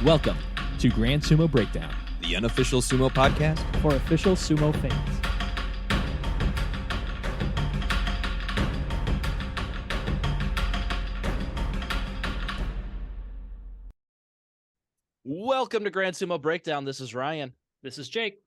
Welcome to Grand Sumo Breakdown, the unofficial sumo podcast for official sumo fans. Welcome to Grand Sumo Breakdown. This is Ryan. This is Jake.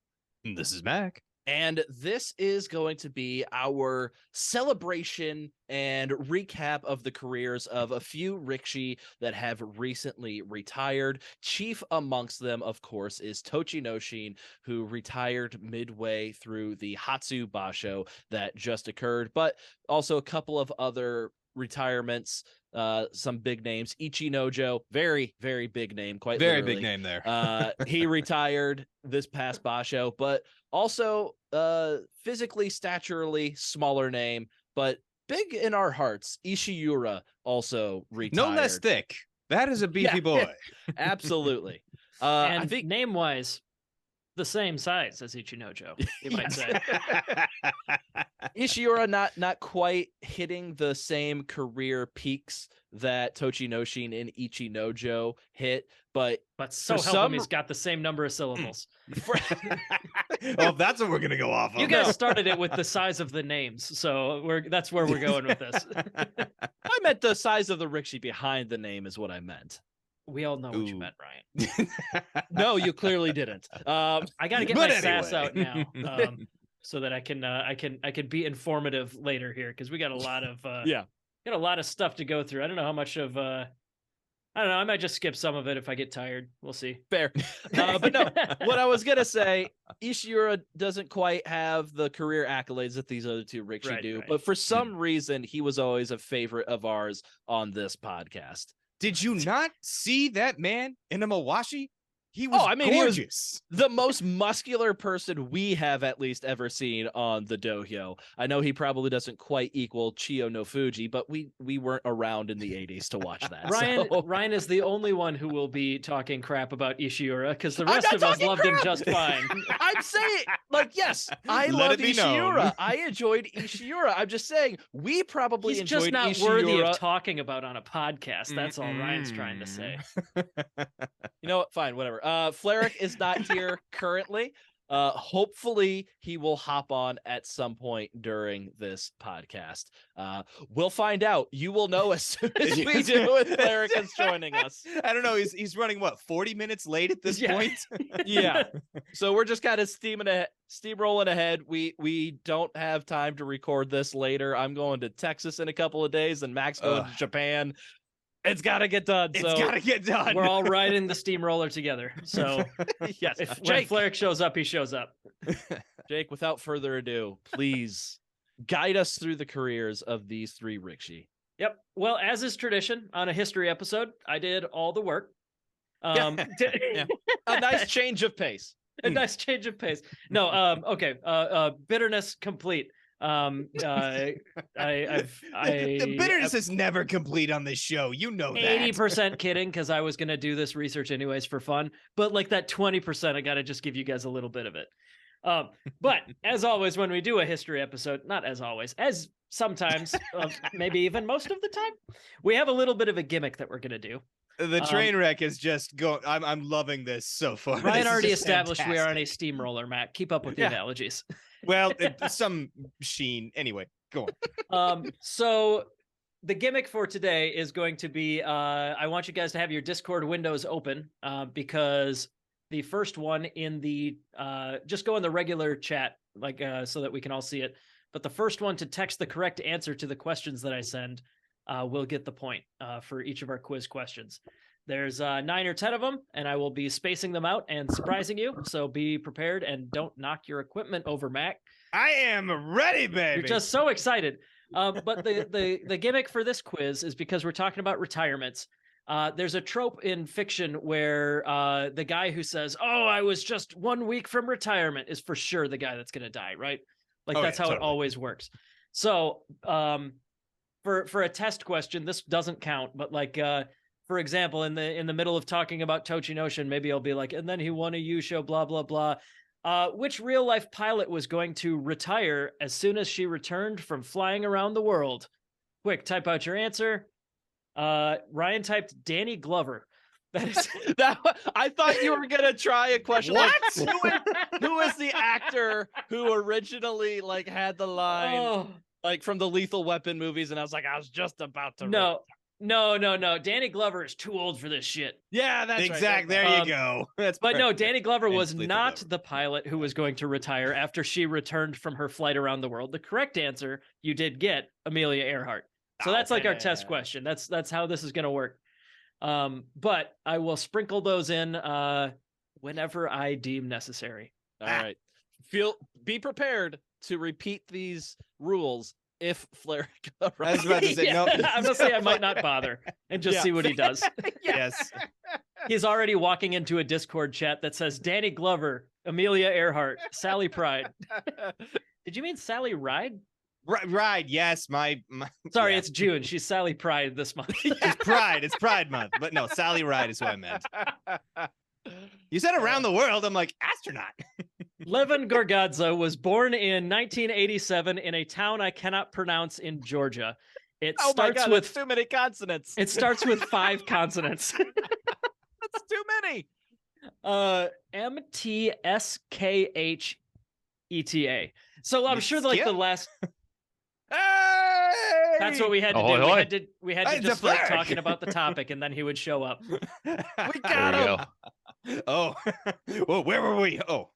This is Mac. And this is going to be our celebration and recap of the careers of a few rikishi that have recently retired. Chief amongst them, of course, is Tochinoshin, who retired midway through the Hatsu Basho that just occurred, but also a couple of other retirements, some big names. Ichinojo, very, very big name, quite very literally. big name there. He retired this past Basho, but also physically, staturally smaller name, but big in our hearts. Ishiura also retired. No less thick. That is a beefy boy. Absolutely. And I think name-wise, the same size as Ichinojo, you might say. Ishiura not quite hitting the same career peaks that Tochinoshin and Ichinojo hit, but so help him, he's got the same number of syllables. Well, that's what we're gonna go off of. You guys started it with the size of the names, so that's where we're going with this. I meant the size of the rikishi behind the name is what I meant. We all know what you meant, Ryan. No, you clearly didn't. I got to get my sass out now, so that I can be informative later here, because we got a lot of got a lot of stuff to go through. I don't know how much of I don't know. I might just skip some of it if I get tired. We'll see. Fair. But no, what I was going to say, Ishiura doesn't quite have the career accolades that these other two rikishi do, but for some reason, he was always a favorite of ours on this podcast. Did you not see that man in a mawashi? He was gorgeous. He was the most muscular person we have at least ever seen on the dohyo. I know he probably doesn't quite equal Chiyo no Fuji, but we weren't around in the 80s to watch that. Ryan is the only one who will be talking crap about Ishiura, because the rest of us loved him just fine. I'm saying, yes, I love Ishiura. I enjoyed Ishiura. I'm just saying, we probably enjoyed just not Ishiura. Worthy of talking about on a podcast. That's all Ryan's trying to say. You know what? Fine, whatever. Fleric is not here currently. Hopefully he will hop on at some point during this podcast. We'll find out. You will know as soon as we do if Fleric is joining us. I don't know. He's running 40 minutes late at this point. Yeah. So we're just kind of steamrolling ahead. We don't have time to record this later. I'm going to Texas in a couple of days, and Mac's going to Japan. It's got to get done. It's got to get done. We're all riding the steamroller together. So yes, when Fleric shows up, he shows up. Jake, without further ado, please guide us through the careers of these three rikishi. Yep. Well, as is tradition on a history episode, I did all the work. A nice change of pace. A nice change of pace. No. Okay. Bitterness complete. The bitterness is never complete on this show. You know that. 80% kidding, because I was going to do this research anyways for fun. But like that 20%, I got to just give you guys a little bit of it. But as always, when we do a history episode, not as always, as sometimes, maybe even most of the time, we have a little bit of a gimmick that we're going to do. The train wreck is just going. I'm loving this so far. Ryan already established we are on a steamroller, Matt. Keep up with the analogies. Well, some sheen. Anyway, go on. So the gimmick for today is going to be, I want you guys to have your Discord windows open, because the first one in the, just go in the regular chat, so that we can all see it. But the first one to text the correct answer to the questions that I send will get the point for each of our quiz questions. There's 9 or 10 of them, and I will be spacing them out and surprising you. So be prepared and don't knock your equipment over, Mac. I am ready, baby. You're just so excited. But the gimmick for this quiz is because we're talking about retirements. There's a trope in fiction where the guy who says, "Oh, I was just 1 week from retirement," is for sure the guy that's going to die, right? That's how it always works. So for a test question, this doesn't count, but for example, in the middle of talking about Tochinoshin, maybe I'll be like, and then he won a Yusho, blah, blah, blah. Which real life pilot was going to retire as soon as she returned from flying around the world? Quick, type out your answer. Ryan typed Danny Glover. That is that. I thought you were gonna try a question. What? Who is the actor who originally like had the line Oh, like from the Lethal Weapon movies? And I was like, I was just about to. no. Danny Glover is too old for this shit. Yeah, that's Exactly. right. There you go. That's But no, perfect. Danny Glover And was Lethal not Glover. the pilot who was going to retire after she returned from her flight around the world. The correct answer you did get Amelia Earhart. So that's like our test question. That's how this is going to work. But I will sprinkle those in whenever I deem necessary. All right. Be prepared to repeat these rules if Flair. I was about to say, Yeah, no. I'm gonna say I might not bother and just see what he does. Yes. He's already walking into a Discord chat that says Danny Glover, Amelia Earhart, Sally Pride. Did you mean Sally Ride? Right. Yes. My Sorry, yeah. it's June. She's Sally Pride this month. It's Pride. It's Pride Month. But no, Sally Ride is who I meant. You said around the world. I'm like, astronaut. Levin Gorgadze was born in 1987 in a town I cannot pronounce in Georgia. It Oh my starts God, with that's too many consonants. it starts with 5 consonants. That's too many. MTSKHETA. So I'm sure like the Skip? last Hey! that's what we had to Ahoy, do. ahoy. We had to Hey, just the like flag. talking about the topic and then he would show up. We There got we him. go. Oh. Well, where were we? Oh.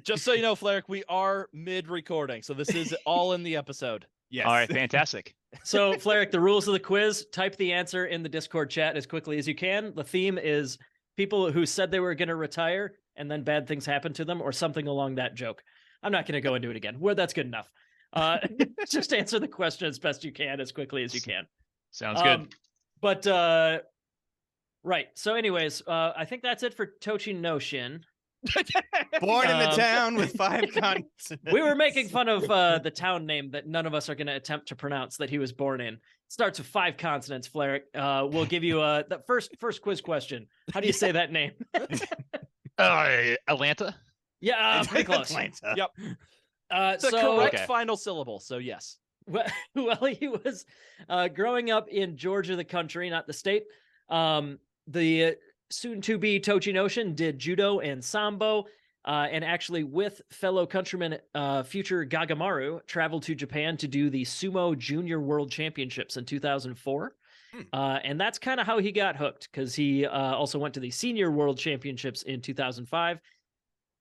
Just so you know, Flarek, we are mid-recording, so this is all in the episode. Yes. All right, fantastic. So, Flaric, the rules of the quiz, type the answer in the Discord chat as quickly as you can. The theme is people who said they were going to retire and then bad things happened to them or something along that joke. I'm not going to go into it again. That's good enough. Just answer the question as best you can, as quickly as you can. Sounds good. Right. So anyways, I think that's it for Tochinoshin. Born in the town with 5 consonants. We were making fun of the town name that none of us are going to attempt to pronounce that he was born in. It starts with 5 consonants, Flaric. We'll give you the first quiz question. How do you say that name? Atlanta? Yeah, pretty close. Atlanta. Yep. It's the So, correct Okay. final syllable, so yes. well, he was growing up in Georgia, the country, not the state. The soon-to-be Tochinoshin did judo and sambo, and actually with fellow countryman future Gagamaru, traveled to Japan to do the Sumo Junior World Championships in 2004. And that's kind of how he got hooked, because he also went to the Senior World Championships in 2005.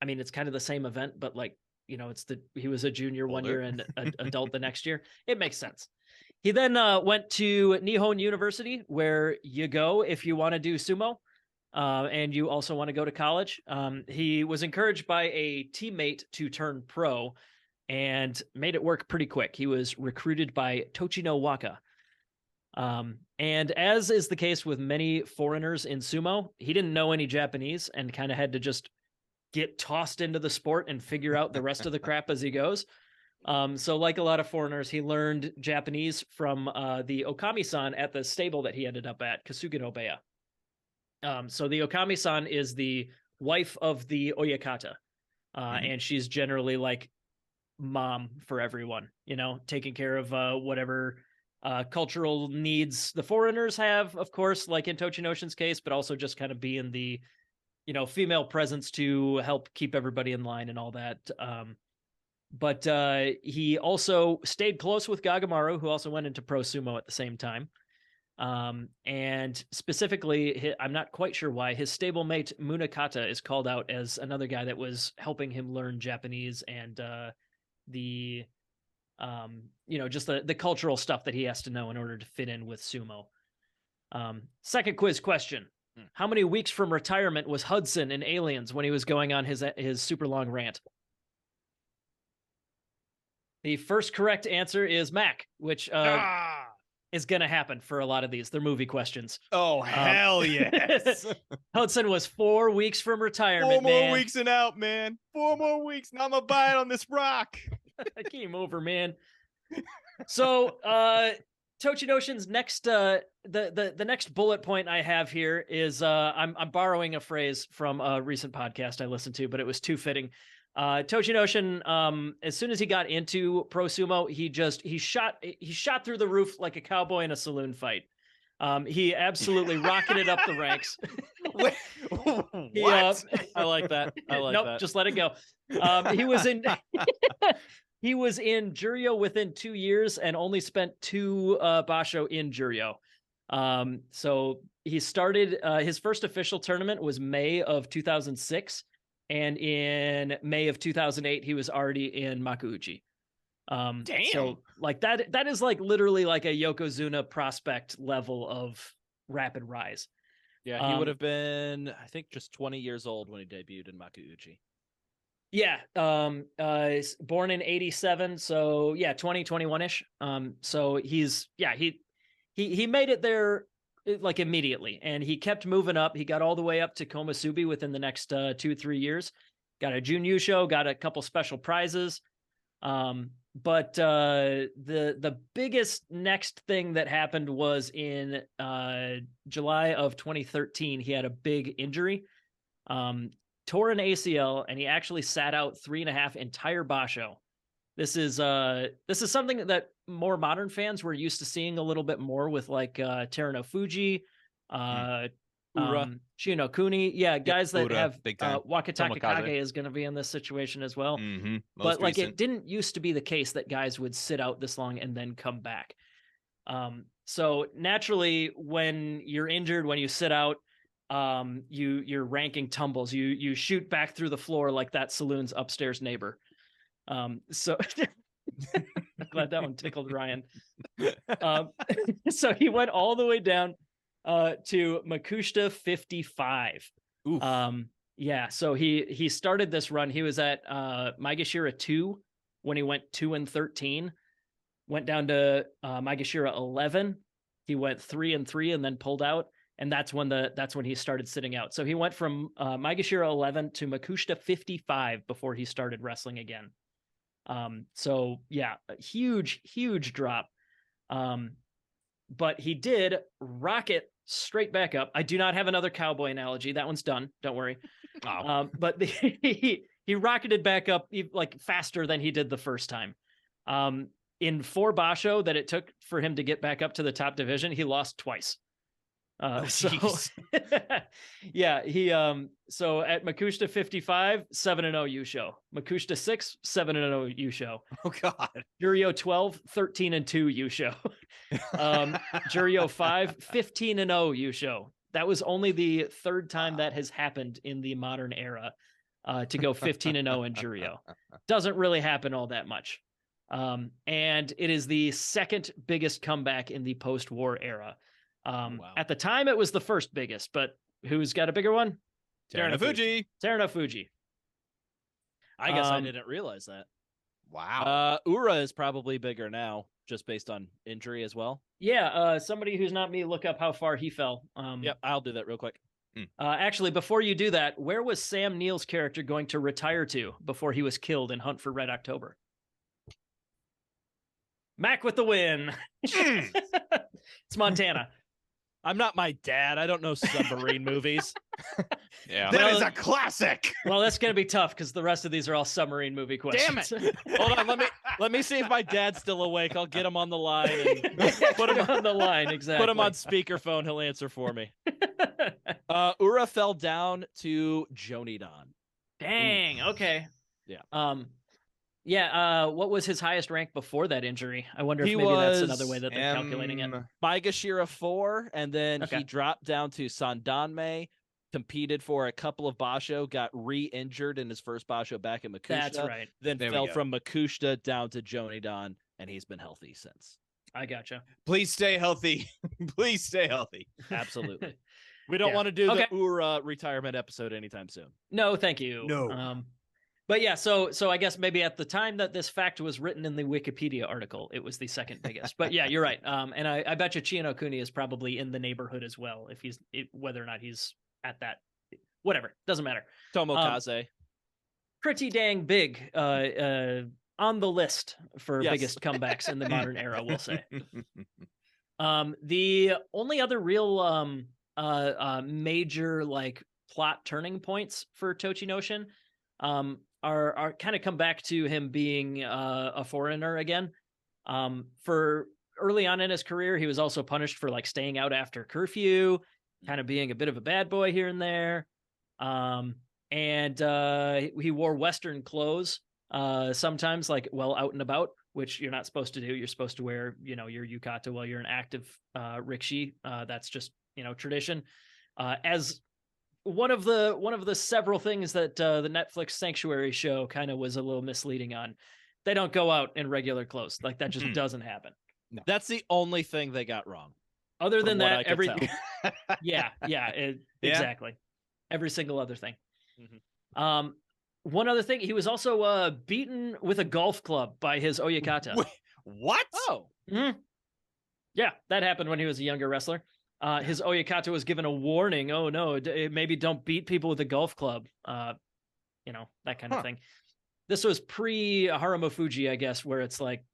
I mean, it's kind of the same event, but like, you know, he was a junior one Older. year and an adult the next year. It makes sense. He then went to Nihon University, where you go if you want to do sumo, and you also want to go to college. He was encouraged by a teammate to turn pro and made it work pretty quick. He was recruited by Tochino Waka. And as is the case with many foreigners in sumo, he didn't know any Japanese and kind of had to just get tossed into the sport and figure out the rest of the crap as he goes. So like a lot of foreigners, he learned Japanese from the Okami-san at the stable that he ended up at, Kasuga no Beya. So the Okami-san is the wife of the Oyakata, and she's generally like mom for everyone, you know, taking care of whatever cultural needs the foreigners have, of course, like in Tochinoshin's case, but also just kind of being the, you know, female presence to help keep everybody in line and all that. But he also stayed close with Gagamaru, who also went into pro sumo at the same time. And specifically, I'm not quite sure why, his stablemate Munakata is called out as another guy that was helping him learn Japanese and the you know, just the cultural stuff that he has to know in order to fit in with sumo. Second quiz question. How many weeks from retirement was Hudson in Aliens when he was going on his super long rant? The first correct answer is Mac, which is going to happen for a lot of these. They're movie questions. Oh, hell yes. Hudson was 4 weeks from retirement, 4 more man. weeks and out, man. 4 more weeks. Now I'm going to buy it on this rock. I came over, man. So, Tochinoshin's next, the next bullet point I have here is, I'm borrowing a phrase from a recent podcast I listened to, but it was too fitting. Tochinoshin, as soon as he got into pro sumo, he shot through the roof like a cowboy in a saloon fight. He absolutely rocketed up the ranks. Wait, He, what? I like that. I like nope, that. just let it go. He was in he was in Juryo within 2 years and only spent 2 basho in Juryo. So he started his first official tournament was May of 2006, and in May of 2008 he was already in Makuuchi. Damn. So like that is like literally like a Yokozuna prospect level of rapid rise. Yeah, he would have been, I think, just 20 years old when he debuted in Makuuchi. Yeah, born in 87, so yeah, 2021-ish. So he's he made it there like immediately, and he kept moving up. He got all the way up to Komusubi within the next 2-3 years. Got a Jun Yusho, got a couple special prizes. But the biggest next thing that happened was in July of 2013. He had a big injury. Tore an ACL, and he actually sat out 3.5 entire basho. This is something that more modern fans were used to seeing a little bit more with like Terano Fuji, Shino Kuni. Yeah, guys that Ura, have big time. Wakataka Tomokaze. Kage is going to be in this situation as well. Mm-hmm. But like it didn't used to be the case that guys would sit out this long and then come back. So naturally, when you're injured, when you sit out, your ranking tumbles. You shoot back through the floor like that saloon's upstairs neighbor. So I'm glad that one tickled Ryan. So he went all the way down to Makushita 55. Oof. Yeah, so he started this run. He was at Maegashira 2 when he went 2-13. Went down to Maegashira 11. He went 3-3 and then pulled out. And that's when he started sitting out. So he went from Maegashira 11 to Makushita 55 before he started wrestling again. So yeah, a huge drop. But he did rocket straight back up. I do not have another cowboy analogy. That one's done. Don't worry. But he rocketed back up like faster than he did the first time. In 4 basho that it took for him to get back up to the top division, he lost twice. Yeah, he so at Makushita 55, 7-0 Yusho. Makushita 6, 7-0 Yusho. Oh god. Juryo 12, 13-2 Yusho. Juryo 5, 15-0 Yusho. That was only the third time that has happened in the modern era to go 15-0 in Juryo. Doesn't really happen all that much. And it is the second biggest comeback in the post-war era. Wow. At the time, it was the first biggest, but who's got a bigger one? Terano Fuji. Terano Fuji. I guess I didn't realize that. Wow. Ura is probably bigger now, just based on injury as well. Yeah, somebody who's not me, look up how far he fell. Yep, I'll do that real quick. Actually, before you do that, where was Sam Neill's character going to retire to before he was killed in Hunt for Red October? Mac with the win. It's Montana. I'm not my dad. I don't know submarine movies. Yeah. That is a classic. Well, that's going to be tough because the rest of these are all submarine movie questions. Damn it. Hold on. Let me see if my dad's still awake. I'll get him on the line and Put him on the line. Exactly. put him on speakerphone. He'll answer for me. Ura fell down to Jonidan. Dang. Okay. Yeah. Yeah. What was his highest rank before that injury? I wonder if He maybe that's was another way that they're calculating it. Maegashira 4, and then Okay. he dropped down to Sandanme, competed for a couple of basho, got re-injured in his first basho back in Makushita. That's right. Then There we fell go. from Makushita down to Jonidan, and he's been healthy since. I gotcha. Please stay healthy. Please stay healthy. Absolutely. We don't Yeah. want to do Okay. the Ura retirement episode anytime soon. No, thank you. No. But yeah, so I guess maybe at the time that this fact was written in the Wikipedia article, it was the second biggest. But yeah, you're right. And I bet you Chino Kuni is probably in the neighborhood as well, if whether or not he's at that. Whatever, doesn't matter. Tomokaze. Pretty dang big on the list for Yes. biggest comebacks in the modern era, we'll say. The only other real major like plot turning points for Tochinoshin are kind of come back to him being a foreigner again. For early on in his career, he was also punished for like staying out after curfew, kind of being a bit of a bad boy here and there. And he wore Western clothes sometimes, like out and about, which you're not supposed to do. You're supposed to wear, your yukata while you're an active rikishi. That's just, tradition. As one of the several things that the Netflix Sanctuary show kind of was a little misleading on. They don't go out in regular clothes. Like that just doesn't happen. No. That's the only thing they got wrong. Other than that, everything. Exactly. Every single other thing. Mm-hmm. One other thing, he was also beaten with a golf club by his oyakata. Wait, what? Oh. Mm-hmm. Yeah, that happened when he was a younger wrestler. His oyakata was given a warning. Oh no, maybe don't beat people with a golf club. That kind of thing. This was pre Haramofuji, I guess, where it's like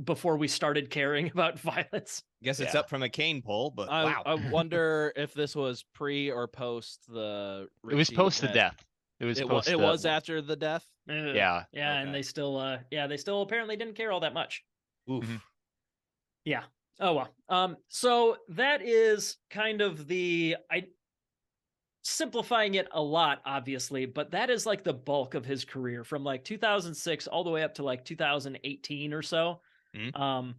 before we started caring about violence. Guess it's up from a cane pole, but wow. I wonder if this was pre or post the. It was post the death. It was after the death. Yeah. Okay. And they still apparently didn't care all that much. Oof. Mm-hmm. Yeah. Oh well. So that is kind of simplifying it a lot, obviously, but that is like the bulk of his career from like 2006 all the way up to like 2018 or so. Mm-hmm.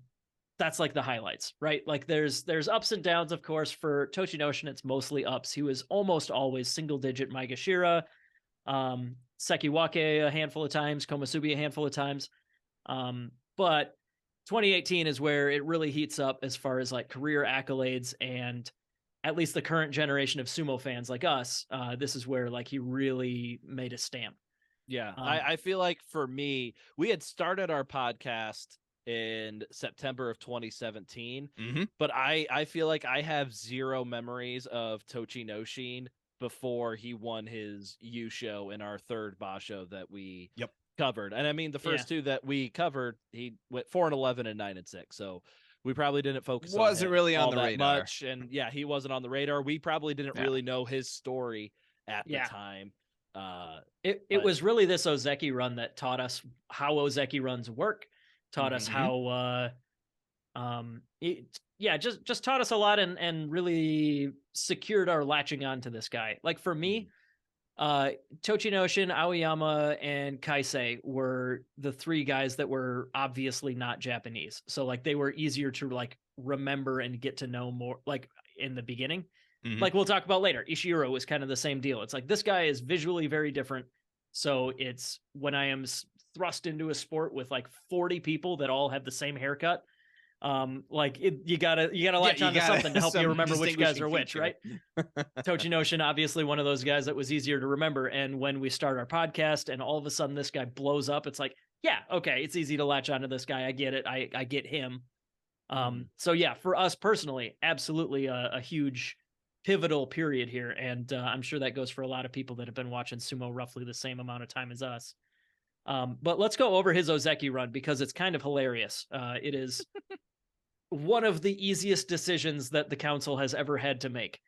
That's like the highlights, right? Like there's ups and downs, of course. For Tochinoshin, it's mostly ups. He was almost always single digit Maegashira, Sekiwake a handful of times, Komusubi a handful of times. But 2018 is where it really heats up as far as like career accolades, and at least the current generation of sumo fans like us, this is where like he really made a stamp. Yeah, I feel like for me, we had started our podcast in September of 2017, but I feel like I have zero memories of Tochinoshin before he won his U show in our third basho that we covered. And I mean, the first two that we covered, he went 4-11 and 9-6. So we probably didn't focus wasn't really on the radar much. And yeah, he wasn't on the radar. We probably didn't really know his story at the time. It was really this Ozeki run that taught us how Ozeki runs work, taught us how just taught us a lot and really secured our latching on to this guy. Like for me, Tochinoshin, Aoyama, and Kaisei were the three guys that were obviously not Japanese. So like they were easier to like remember and get to know more like in the beginning. Like we'll talk about later. Ishiura was kind of the same deal. It's like this guy is visually very different. So it's when I am thrust into a sport with like 40 people that all have the same haircut, you gotta latch onto something to help you remember which guys are which, right? Tochinoshin, obviously one of those guys that was easier to remember. And when we start our podcast and all of a sudden this guy blows up, it's like, yeah, okay, it's easy to latch onto this guy. I get it. I get him. So yeah, for us personally, absolutely a huge pivotal period here. And I'm sure that goes for a lot of people that have been watching sumo roughly the same amount of time as us. But let's go over his Ozeki run because it's kind of hilarious. It is one of the easiest decisions that the council has ever had to make.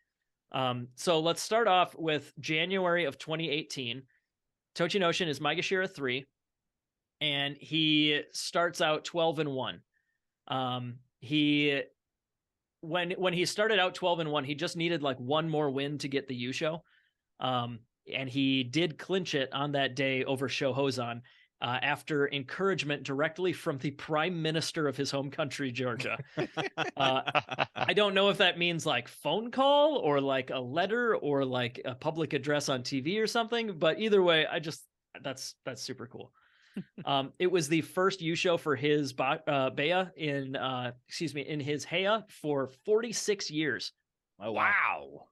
So let's start off with January of 2018. Tochinoshin is Maegashira 3, and he starts out 12-1. When he started out 12-1, he just needed like one more win to get the Yusho. And he did clinch it on that day over Shohozan after encouragement directly from the prime minister of his home country, Georgia. I don't know if that means like phone call or like a letter or like a public address on TV or something, but either way, that's super cool. It was the first Yusho for his Bea in his Heia for 46 years. Oh, wow.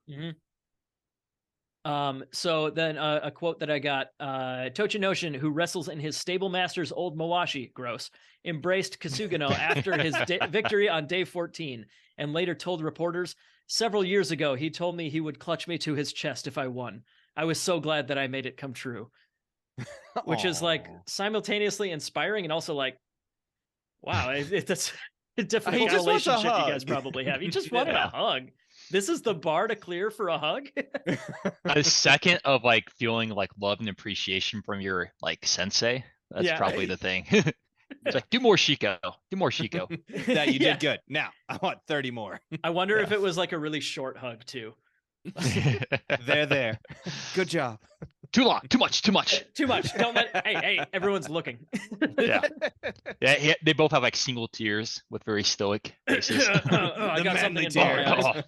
So then a quote that I got, Tochinoshin, who wrestles in his stable master's old Mawashi, gross, embraced Kasugano after his victory on day 14 and later told reporters, several years ago, he told me he would clutch me to his chest if I won. I was so glad that I made it come true. Which is like simultaneously inspiring and also like, wow, that's a different relationship you guys probably have. You just wanted a hug. This is the bar to clear for a hug. A second of like feeling like love and appreciation from your like sensei. That's probably the thing. It's like, do more Shiko. Do more Shiko. That you Yeah. did good. Now I want 30 more. I wonder if it was like a really short hug too. There. Good job. Too long. Too much. Too much. Too much. Don't let. Hey, everyone's looking. Yeah. Yeah. They both have like single tears with very stoic faces. I The got something manly in my tear.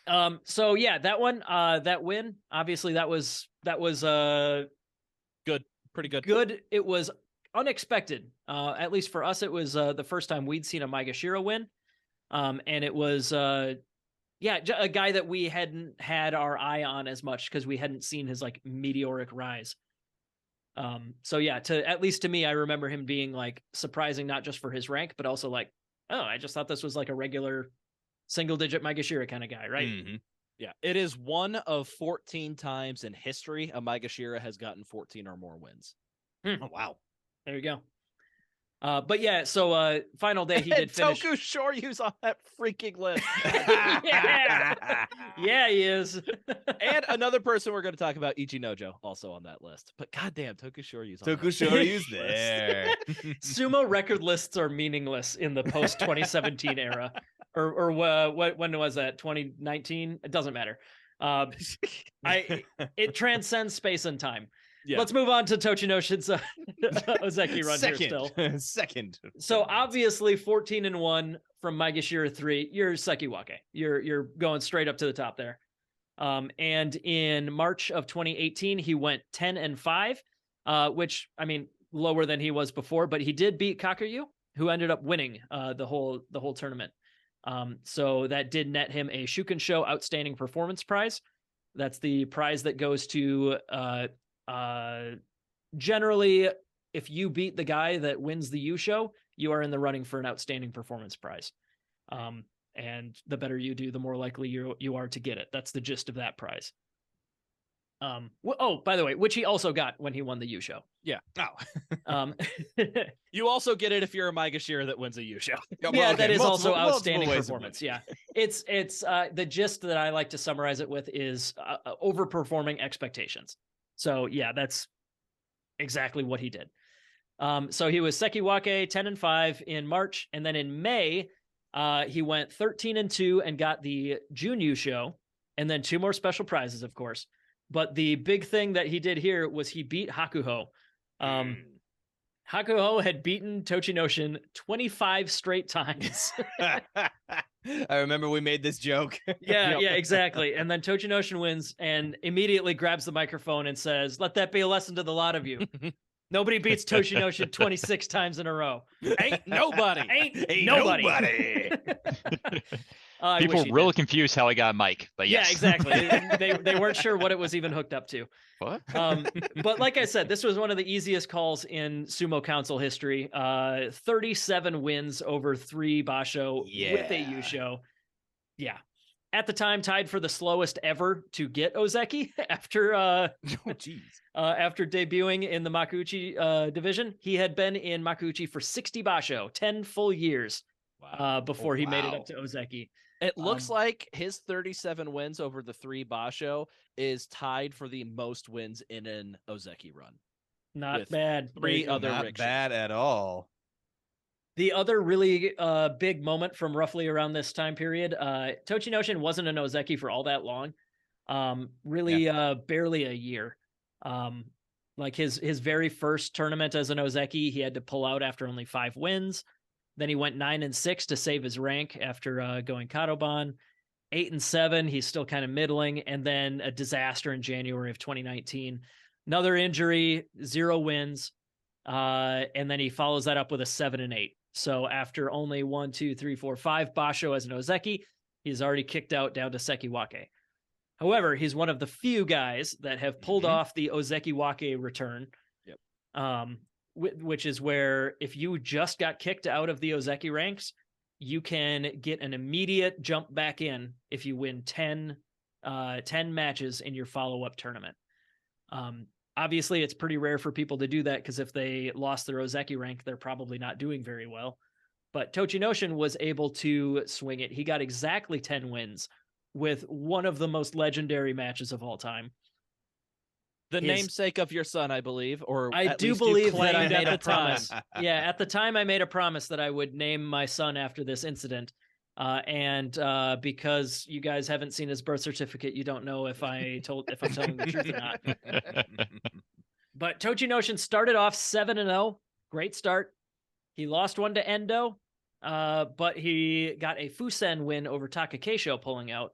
eyes. So yeah, that one, that win, obviously that was Pretty good. good. It was unexpected. At least for us, it was the first time we'd seen a Maegashira win. And it was a guy that we hadn't had our eye on as much because we hadn't seen his like meteoric rise. So yeah, at least to me, I remember him being like surprising, not just for his rank, but also like, oh, I just thought this was like a regular single digit Maegashira kind of guy, right? Mhm. Yeah, it is one of 14 times in history a Maegashira has gotten 14 or more wins. Oh, wow. There you go. But yeah, so final day he did finish. Toku Shoryu's on that freaking list. Yeah, he is. And another person we're going to talk about, Ichinojo, also on that list. But goddamn, Toku Shoryu's on that Tokushoryu's list. there. Sumo record lists are meaningless in the post 2017 era, or when was that? 2019? It doesn't matter. It transcends space and time. Yeah. Let's move on to Tochinoshin's Ozeki run here still. Second. So obviously 14-1 from Maegashira 3, you're Sekiwake. You're going straight up to the top there. And in March of 2018, he went 10-5, which I mean lower than he was before, but he did beat Kakuyu, who ended up winning the whole tournament. So that did net him a Shukansho Outstanding Performance Prize. That's the prize that goes to generally, if you beat the guy that wins the Yusho, you are in the running for an outstanding performance prize. And the better you do, the more likely you are to get it. That's the gist of that prize. Oh, by the way, which he also got when he won the Yusho. Yeah. Oh. You also get it if you're a Maegashira that wins a Yusho. Yeah, that is also multiple outstanding ways of performance. winning. Yeah, it's the gist that I like to summarize it with is overperforming expectations. So yeah, that's exactly what he did. So he was Sekiwake 10-5 in March, and then in May, he went 13-2 and got the Jun Yusho, and then 2 more special prizes, of course. But the big thing that he did here was he beat Hakuho. Hakuho had beaten Tochinoshin 25 straight times. I remember we made this joke. Yeah, exactly. And then Tochinoshin wins and immediately grabs the microphone and says, "Let that be a lesson to the lot of you. Nobody beats Tochinoshin 26 times in a row. Ain't nobody. Ain't nobody." I People wish were he really did. confused how I got a mic, but yes. Yeah, exactly. They weren't sure what it was even hooked up to. What? But like I said, this was one of the easiest calls in Sumo Council history. 37 wins over 3 Basho with a Yusho. Yeah. At the time, tied for the slowest ever to get Ozeki after after debuting in the Makuuchi division. He had been in Makuuchi for 60 Basho, 10 full years before he made it up to Ozeki. It looks like his 37 wins over the 3 Basho is tied for the most wins in an Ozeki run. Not With bad. 3 other Not rikshas. bad at all. The other really big moment from roughly around this time period, Tochinoshin wasn't an Ozeki for all that long. Barely a year. Like his very first tournament as an Ozeki, he had to pull out after only 5 wins. Then he went 9-6 to save his rank after going Kadoban. 8-7, he's still kind of middling, and then a disaster in January of 2019. Another injury, 0 wins, and then he follows that up with a 7-8. So after only 1, 2, 3, 4, 5 Basho as an Ozeki, he's already kicked out down to Sekiwake. However, he's one of the few guys that have pulled off the Ozekiwake return. Yep. Which is where if you just got kicked out of the Ozeki ranks, you can get an immediate jump back in if you win 10 matches in your follow-up tournament. Obviously, it's pretty rare for people to do that because if they lost their Ozeki rank, they're probably not doing very well. But Tochinoshin was able to swing it. He got exactly 10 wins with one of the most legendary matches of all time. The his- namesake of your son, I believe, or I at do least you believe that I claimed made at a the time. promise. Yeah, at the time I made a promise that I would name my son after this incident. And because you guys haven't seen his birth certificate, you don't know if I'm telling the truth or not. But Tochinoshin started off 7-0. Great start. He lost one to Endo, but he got a Fusen win over Takakeisho pulling out.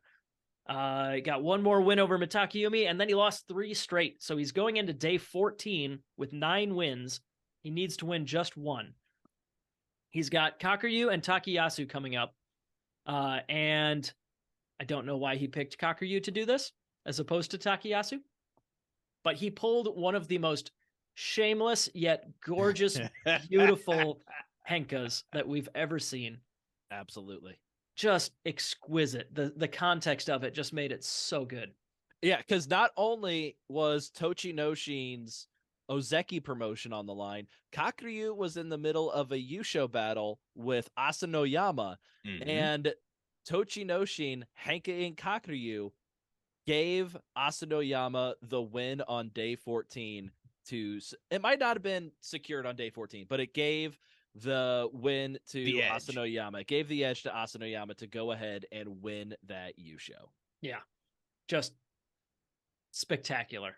Got one more win over Mitakayumi, and then he lost 3 straight. So he's going into day 14 with 9 wins. He needs to win just 1. He's got Kakuryu and Takayasu coming up. And I don't know why he picked Kakuryu to do this as opposed to Takayasu. But he pulled one of the most shameless yet gorgeous, beautiful henkas that we've ever seen. Absolutely. Just exquisite. The context of it just made it so good. Yeah, because not only was Tochinoshin's Ozeki promotion on the line, Kakuryu was in the middle of a Yusho battle with Asanoyama, and Tochinoshin, Henka-ing Kakuryu, gave Asanoyama the win on day 14 it might not have been secured on day 14, but it gave the win to Asanoyama. It gave the edge to Asanoyama to go ahead and win that Yusho. Yeah. Just spectacular.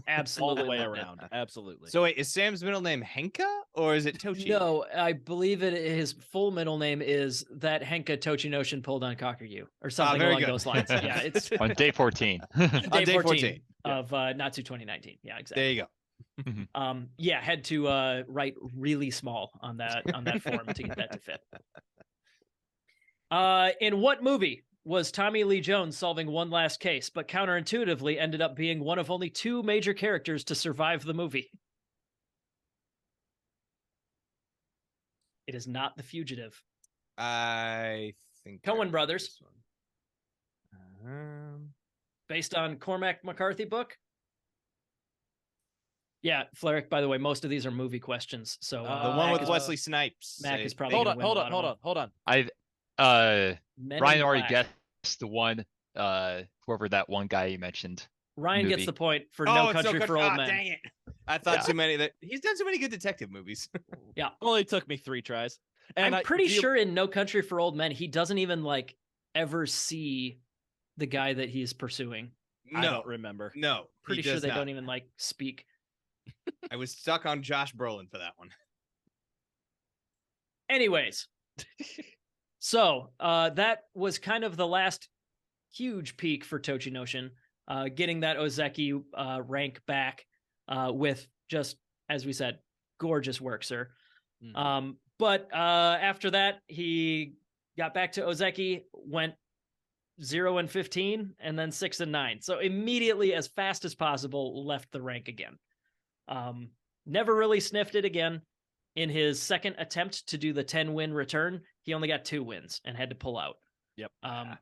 Absolutely. All the way loved it. around. Absolutely. So wait, is Sam's middle name Henka or is it Tochi? No, I believe his full middle name is that Henka Tochinoshin pulled on Kakuryu or something very along good. those lines. Yeah, it's On day 14. On day 14 of Natsu 2019. Yeah, exactly. There you go. Yeah, had to write really small on that form to get that to fit. In what movie was Tommy Lee Jones solving one last case, but counterintuitively ended up being one of only 2 major characters to survive the movie? It is not The Fugitive. I think Coen Brothers. this one. Based on Cormac McCarthy book. Yeah, Flerick, by the way, most of these are movie questions. So The Uh, one Mac with is- Wesley Snipes. Mac They- is probably they- hold gonna win a on. lot of them. Hold on. Men Ryan in already Black. guessed the one, whoever that one guy you mentioned. Ryan gets movie. the point for Oh, No it's Country for Old Men. Dang it. I thought Yeah. too many that he's done so many good detective movies. Only took me 3 tries. And I'm pretty do you- sure in No Country for Old Men, he doesn't even like ever see the guy that he's pursuing. I No, don't remember. no. he Pretty sure does they not. don't even like speak. I was stuck on Josh Brolin for that one. Anyways, so that was kind of the last huge peak for Tochinoshin, getting that Ozeki rank back with just, as we said, gorgeous work, sir. But after that, he got back to Ozeki, went 0-15, and then 6-9. So immediately, as fast as possible, left the rank again. Never really sniffed it again. In his second attempt to do the 10-win return, he only got 2 wins and had to pull out. Yep.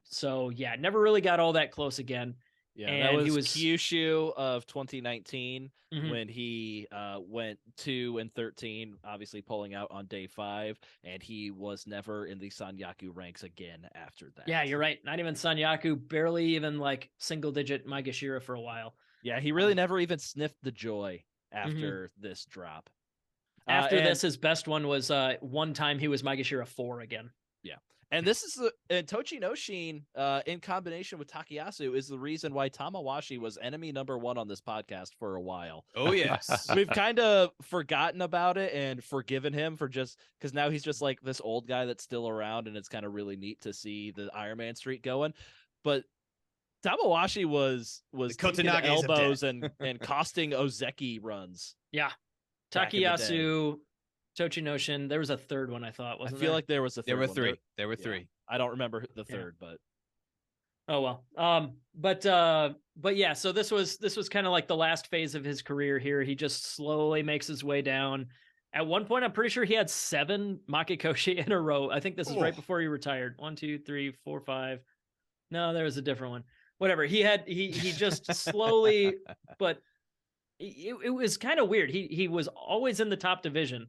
So yeah, never really got all that close again. Yeah, and that he was was- Kyushu of 2019 Mhm. when he went 2-13, obviously pulling out on day 5, and he was never in the Sanyaku ranks again after that. Yeah, you're right. Not even Sanyaku, barely even like single-digit Maegashira for a while. Yeah, he really never even sniffed the joy after this drop. After and- this, his best one was one time he was Maegashira 4 again. And this is and Tochinoshin, in combination with Takayasu, is the reason why Tamawashi was enemy number 1 on this podcast for a while. Oh yes. We've kind of forgotten about it and forgiven him for just because now he's just like this old guy that's still around, and it's kind of really neat to see the Iron Man streak going. But Tamawashi was taking Kotenages of elbows and costing Ozeki runs. Yeah. Back in the Takayasu, Tochinoshin. There was a third one, I thought, I wasn't feel there? like there was a There third were one. 3. There were Yeah. 3. I don't remember the Yeah. third, but Oh well. But yeah, so this was kind of like the last phase of his career here. He just slowly makes his way down. At one point, I'm pretty sure he had 7 Makikoshi in a row. I think this is right Oh. before he retired. 1, 2, 3, 4, 5. No, there was a different one. Whatever. He just slowly, but it was kind of weird. He was always in the top division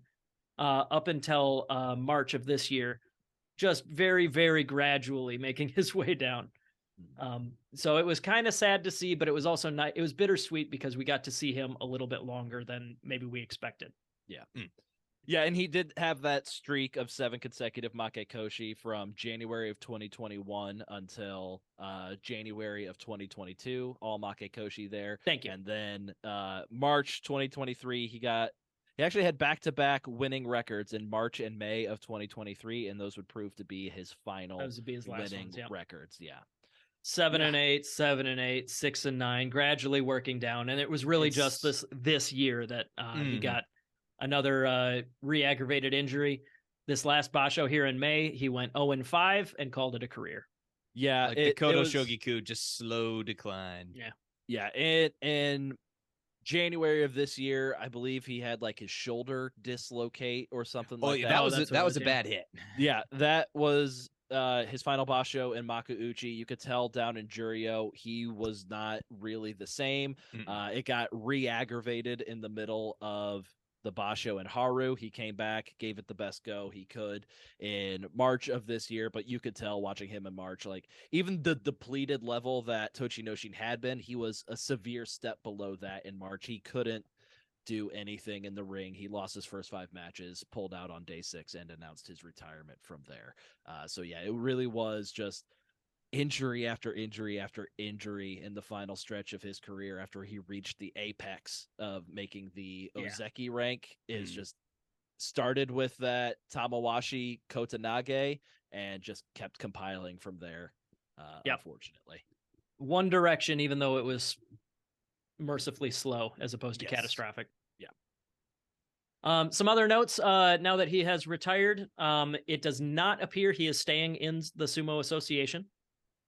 up until March of this year, just very, very gradually making his way down. So it was kind of sad to see, but it was also not. It was bittersweet because we got to see him a little bit longer than maybe we expected. Yeah. Yeah, and he did have that streak of 7 consecutive Makekoshi from January of 2021 until January of 2022, all Makekoshi there. Thank you. And then March 2023, he actually had back-to-back winning records in March and May of 2023, and those would prove to be his final Those would be his last winning ones, yeah. records. Yeah. 7-8, 7-8, 6-9, gradually working down, and it was really just this year that he got another re-aggravated injury. This last basho here in May, he went 0-5 and called it a career. Yeah, Like the Kodo Shogiku, just slow decline. Yeah. Yeah, in January of this year, I believe he had like his shoulder dislocate or something like that. That was a bad hit. Yeah, that was his final basho in Makuuchi. You could tell down in Juryo, he was not really the same. It got re-aggravated in the middle of the basho and Haru. He came back, gave it the best go he could in March of this year, but you could tell watching him in March, like even the depleted level that Tochinoshin had been, he was a severe step below that in March. He couldn't do anything in the ring. He lost his first 5 matches, pulled out on day 6, and announced his retirement from there. So yeah, it really was just injury after injury after injury in the final stretch of his career after he reached the apex of making the Ozeki rank. Is just started with that Tamawashi Kotanage and just kept compiling from there, unfortunately. One direction, even though it was mercifully slow as opposed to catastrophic. Some other notes, now that he has retired, it does not appear he is staying in the Sumo Association.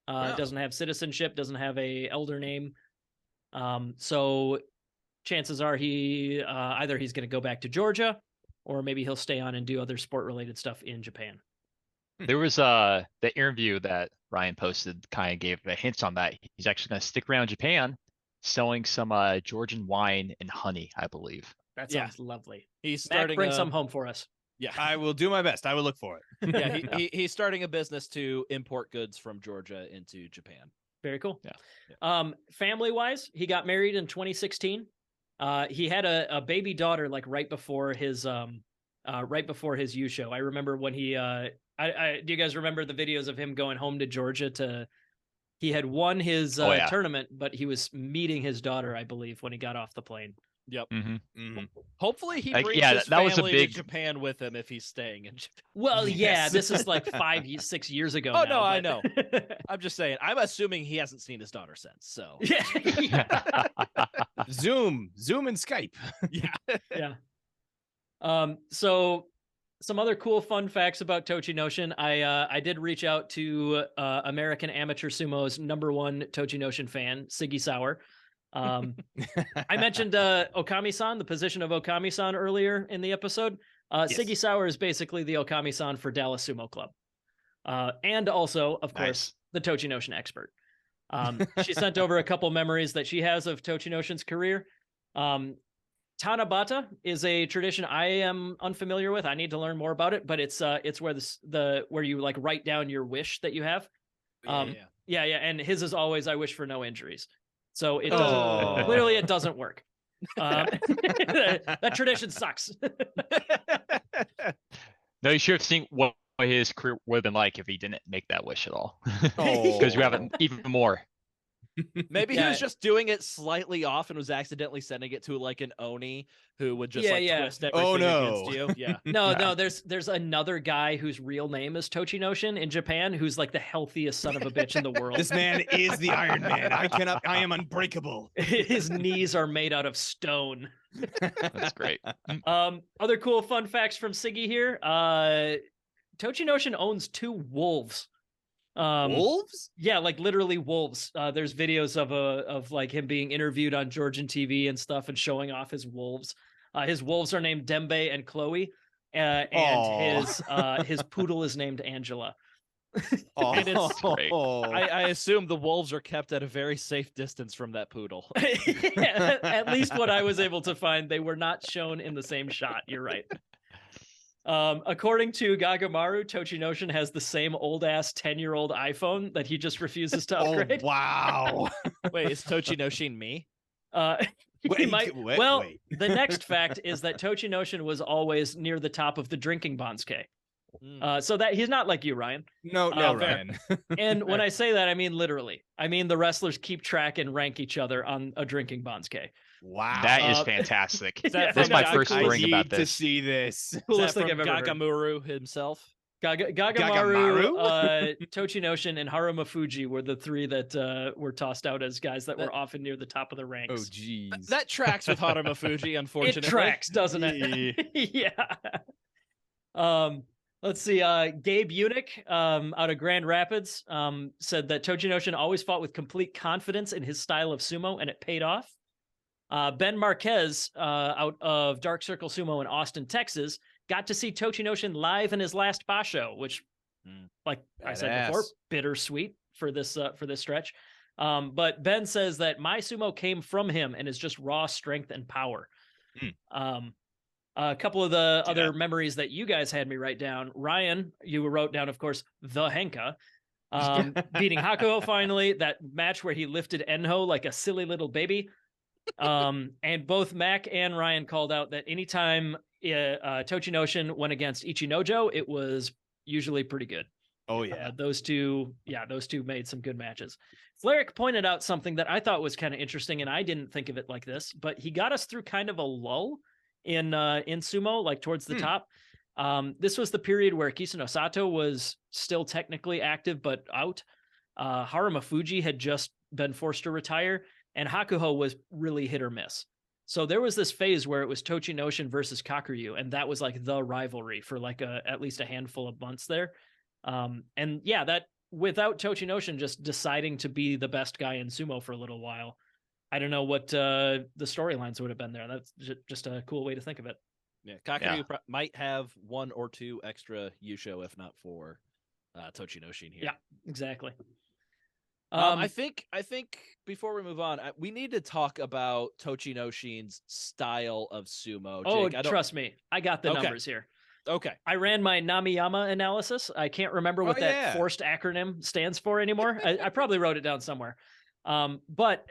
Doesn't have citizenship, doesn't have a elder name. So chances are he either he's going to go back to Georgia or maybe he'll stay on and do other sport related stuff in Japan. There was the interview that Ryan posted kind of gave the hints on that. He's actually going to stick around Japan selling some Georgian wine and honey, I believe. That sounds lovely. He's Mac, starting bring some home for us. Yeah, I will do my best. I will look for it. yeah, he's starting a business to import goods from Georgia into Japan. Very cool. Yeah. Family wise, he got married in 2016. He had a baby daughter like right before his U show. I remember when he do you guys remember the videos of him going home to Georgia he had won his tournament, but he was meeting his daughter, I believe, when he got off the plane. Yep. Mm-hmm. Hopefully he Like, brings yeah, his that was a family big- to Japan with him if he's staying in Japan. Well, yeah, Yes. this is like 6 years ago. Oh, now, no, I but- know. I'm just saying. I'm assuming he hasn't seen his daughter since. So yeah. Zoom and Skype. yeah. Yeah. So some other cool fun facts about Tochinoshin. I did reach out to American Amateur Sumo's #1 Tochinoshin fan, Siggy Sauer. I mentioned Okami-san, the position of Okami-san earlier in the episode. Yes. Siggy Sauer is basically the Okami-san for Dallas Sumo Club. And also, of course, the Tochinoshin expert. She sent over a couple memories that she has of Tochinoshin's career. Tanabata is a tradition I am unfamiliar with. I need to learn more about it, but it's where where you like write down your wish that you have. Yeah, and his is always I wish for no injuries. So it doesn't clearly it doesn't work. That tradition sucks. No, you should have seen what his career would have been like if he didn't make that wish at all. Oh. Because you have it even more. Maybe he was just doing it slightly off and was accidentally sending it to like an Oni who would just twist everything against you. Yeah. No, there's another guy whose real name is Tochinoshin in Japan who's like the healthiest son of a bitch in the world. This man is the Iron Man. I am unbreakable. His knees are made out of stone. That's great. Other cool fun facts from Siggy here. Tochinoshin owns 2 wolves. Wolves? Yeah, like literally wolves. There's videos of like him being interviewed on Georgian TV and stuff and showing off his wolves. His wolves are named Dembe and Chloe, and his poodle is named Angela. And it's great. I assume the wolves are kept at a very safe distance from that poodle. At least what I was able to find, they were not shown in the same shot. You're right. According to Gagamaru, Tochinoshin has the same old ass 10-year-old iPhone that he just refuses to upgrade. Oh, wow. Wait, is Tochinoshin me? He Wait, might. wait, well, wait. the next fact is that Tochinoshin was always near the top of the drinking Bansuke. So that he's not like you, Ryan. No, Ryan. And when I say that, I mean literally. I mean the wrestlers keep track and rank each other on a drinking Bansuke. Wow. That is fantastic. Yeah, That's my first I ring about need to this. see this. Coolest Is thing that I've from ever heard. Gagamuru himself? Gagamaru, Tochinoshin, and Haruma Fuji were the three that were tossed out as guys that were often near the top of the ranks. Oh, jeez. That tracks with Haruma Fuji, unfortunately. It tracks, doesn't it? Yeah. Let's see. Gabe Eunuch out of Grand Rapids said that Tochinoshin always fought with complete confidence in his style of sumo, and it paid off. Ben Marquez out of Dark Circle Sumo in Austin, Texas, got to see Tochinoshin live in his last basho, which, like I said before, bittersweet for this stretch. But Ben says that my sumo came from him and is just raw strength and power. A couple of the other memories that you guys had me write down. Ryan, you wrote down, of course, the Henka. Beating Hakuho finally, that match where he lifted Enho like a silly little baby. And both Mac and Ryan called out that anytime Tochinoshin went against Ichinojo, it was usually pretty good. Oh, yeah. Those two made some good matches. Fleric pointed out something that I thought was kind of interesting, and I didn't think of it like this, but he got us through kind of a lull in sumo, like towards the top. This was the period where Kisano Sato was still technically active, but out. Haruma Fuji had just been forced to retire, and Hakuho was really hit or miss. So there was this phase where it was Tochinoshin versus Kakuryu, and that was like the rivalry for like at least a handful of months there. And yeah, that without Tochinoshin just deciding to be the best guy in sumo for a little while, I don't know what the storylines would have been there. That's just a cool way to think of it. Yeah, Kakuryu might have 1 or 2 extra Yusho, if not 4 Tochinoshin here. Yeah, exactly. I think before we move on, we need to talk about Tochinoshin's style of sumo. Jake, trust me, I got the numbers here. Okay. I ran my Namiyama analysis. I can't remember what that forced acronym stands for anymore. I probably wrote it down somewhere. But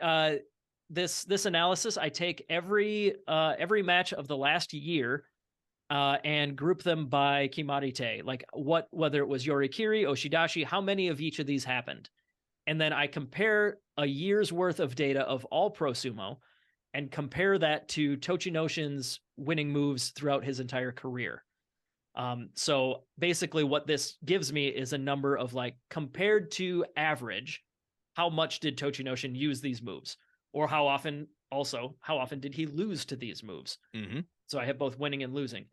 this analysis, I take every match of the last year and group them by Kimarite, like whether it was Yorikiri, Oshidashi, how many of each of these happened. And then I compare a year's worth of data of all pro sumo and compare that to Tochinoshin's winning moves throughout his entire career. So basically what this gives me is a number of like, compared to average, how much did Tochinoshin use these moves? Or how often did he lose to these moves? Mm-hmm. So I have both winning and losing.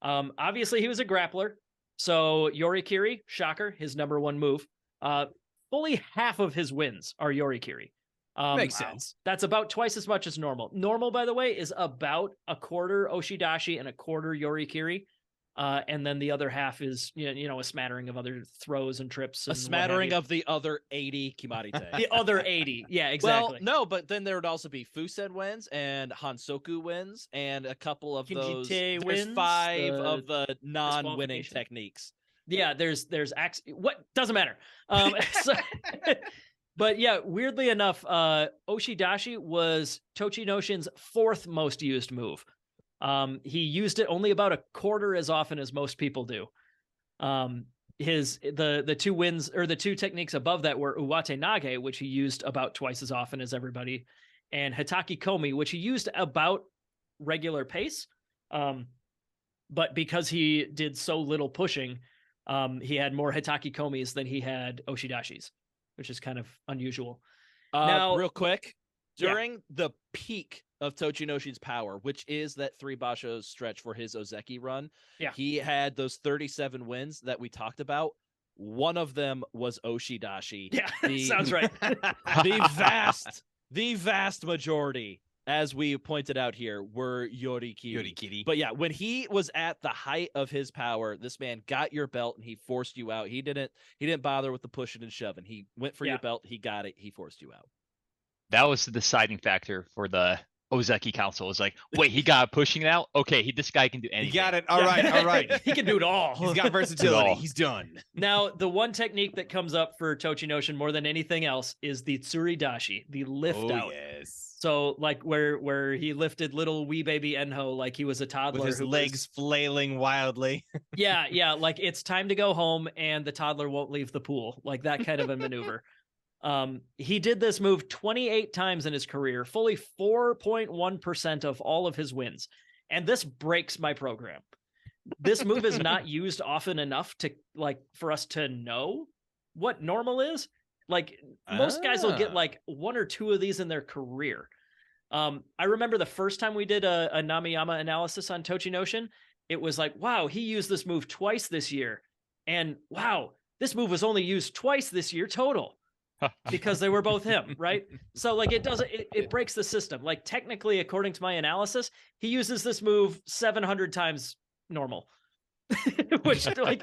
Obviously he was a grappler. So Yorikiri, shocker, his number one move. Fully half of his wins are Yorikiri. Makes sense. That's about twice as much as normal. Normal, by the way, is about a quarter Oshidashi and a quarter Yorikiri. And then the other half is, a smattering of other throws and trips. And a smattering of the other 80 Kimarite. The other 80. Yeah, exactly. Well, no, but then there would also be Fusen wins and Hansoku wins and a couple of those. Kinjite There's wins, 5 of the non-winning disqualification. techniques. Yeah, there's what doesn't matter. But yeah, weirdly enough, Oshidashi was Tochinoshin's 4th most used move. He used it only about a quarter as often as most people do. The 2 wins or the 2 techniques above that were Uwate Nage, which he used about twice as often as everybody, and Hitaki Komi, which he used about regular pace. But because he did so little pushing, he had more Hitaki Komis than he had Oshidashis, which is kind of unusual. Now, real quick, during the peak of Tochinoshin's power, which is that 3 basho stretch for his Ozeki run, he had those 37 wins that we talked about. One of them was Oshidashi. Yeah, sounds right. The vast majority, as we pointed out here, were Yorikiri. But yeah, when he was at the height of his power, this man got your belt and he forced you out. He didn't bother with the pushing and shoving. He went for your belt. He got it. He forced you out. That was the deciding factor for the Ozeki Council was like, wait, he got pushing now? Okay, this guy can do anything. You got it. All right. All right. He can do it all. He's got versatility. all. He's done. Now, the one technique that comes up for Tochinoshin more than anything else is the tsuridashi, the lift out. Yes. So, like where he lifted little wee baby Enho like he was a toddler. With his legs flailing wildly. Yeah, like it's time to go home and the toddler won't leave the pool, like that kind of a maneuver. He did this move 28 times in his career, fully 4.1% of all of his wins. And this breaks my program. This move is not used often enough to for us to know what normal is. Like most guys will get like one or two of these in their career. I remember the first time we did a Namiyama analysis on Tochinoshin, it was like, wow, he used this move twice this year. And wow, this move was only used twice this year total. Because they were both him, right? So like it breaks the system. Like technically, according to my analysis, he uses this move 700 times normal. Which like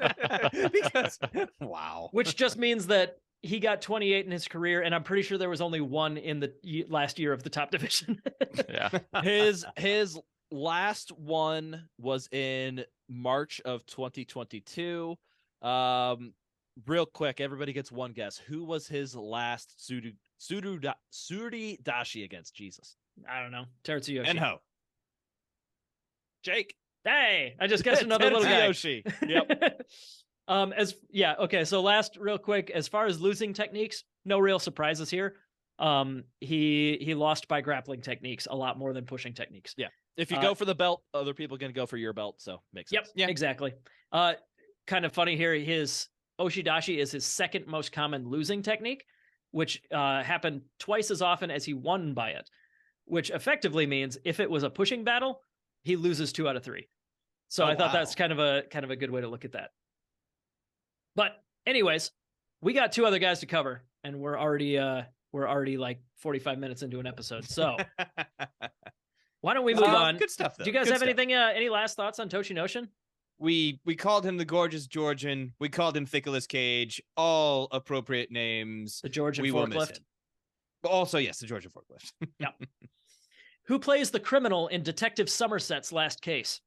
because wow. Which just means that he got 28 in his career, and I'm pretty sure there was only one in the last year of the top division. Yeah. His last one was in March of 2022. Real quick, everybody gets one guess. Who was his last Tsuridashi against? Jesus. I don't know. Terutsuyoshi. Enho. Jake. Hey, I just guessed another little guy. Yoshi. Yep. Okay. So last, real quick, as far as losing techniques, no real surprises here. He lost by grappling techniques a lot more than pushing techniques. Yeah. If you go for the belt, other people are going to go for your belt. So makes sense. Yep. Yeah. Exactly. Kind of funny here. His Oshidashi is his second most common losing technique, which happened twice as often as he won by it, which effectively means if it was a pushing battle, he loses 2 out of 3. So I thought that's kind of a good way to look at that. But anyways, we got 2 other guys to cover, and we're already like 45 minutes into an episode. So why don't we move on? Good stuff, though. Do you guys Good have stuff. anything? Any last thoughts on Tochinoshin? We called him the Gorgeous Georgian. We called him Thickless Cage. All appropriate names. The Georgian We will miss forklift. him. But also, yes, the Georgian forklift. Yeah. Who plays the criminal in Detective Somerset's last case?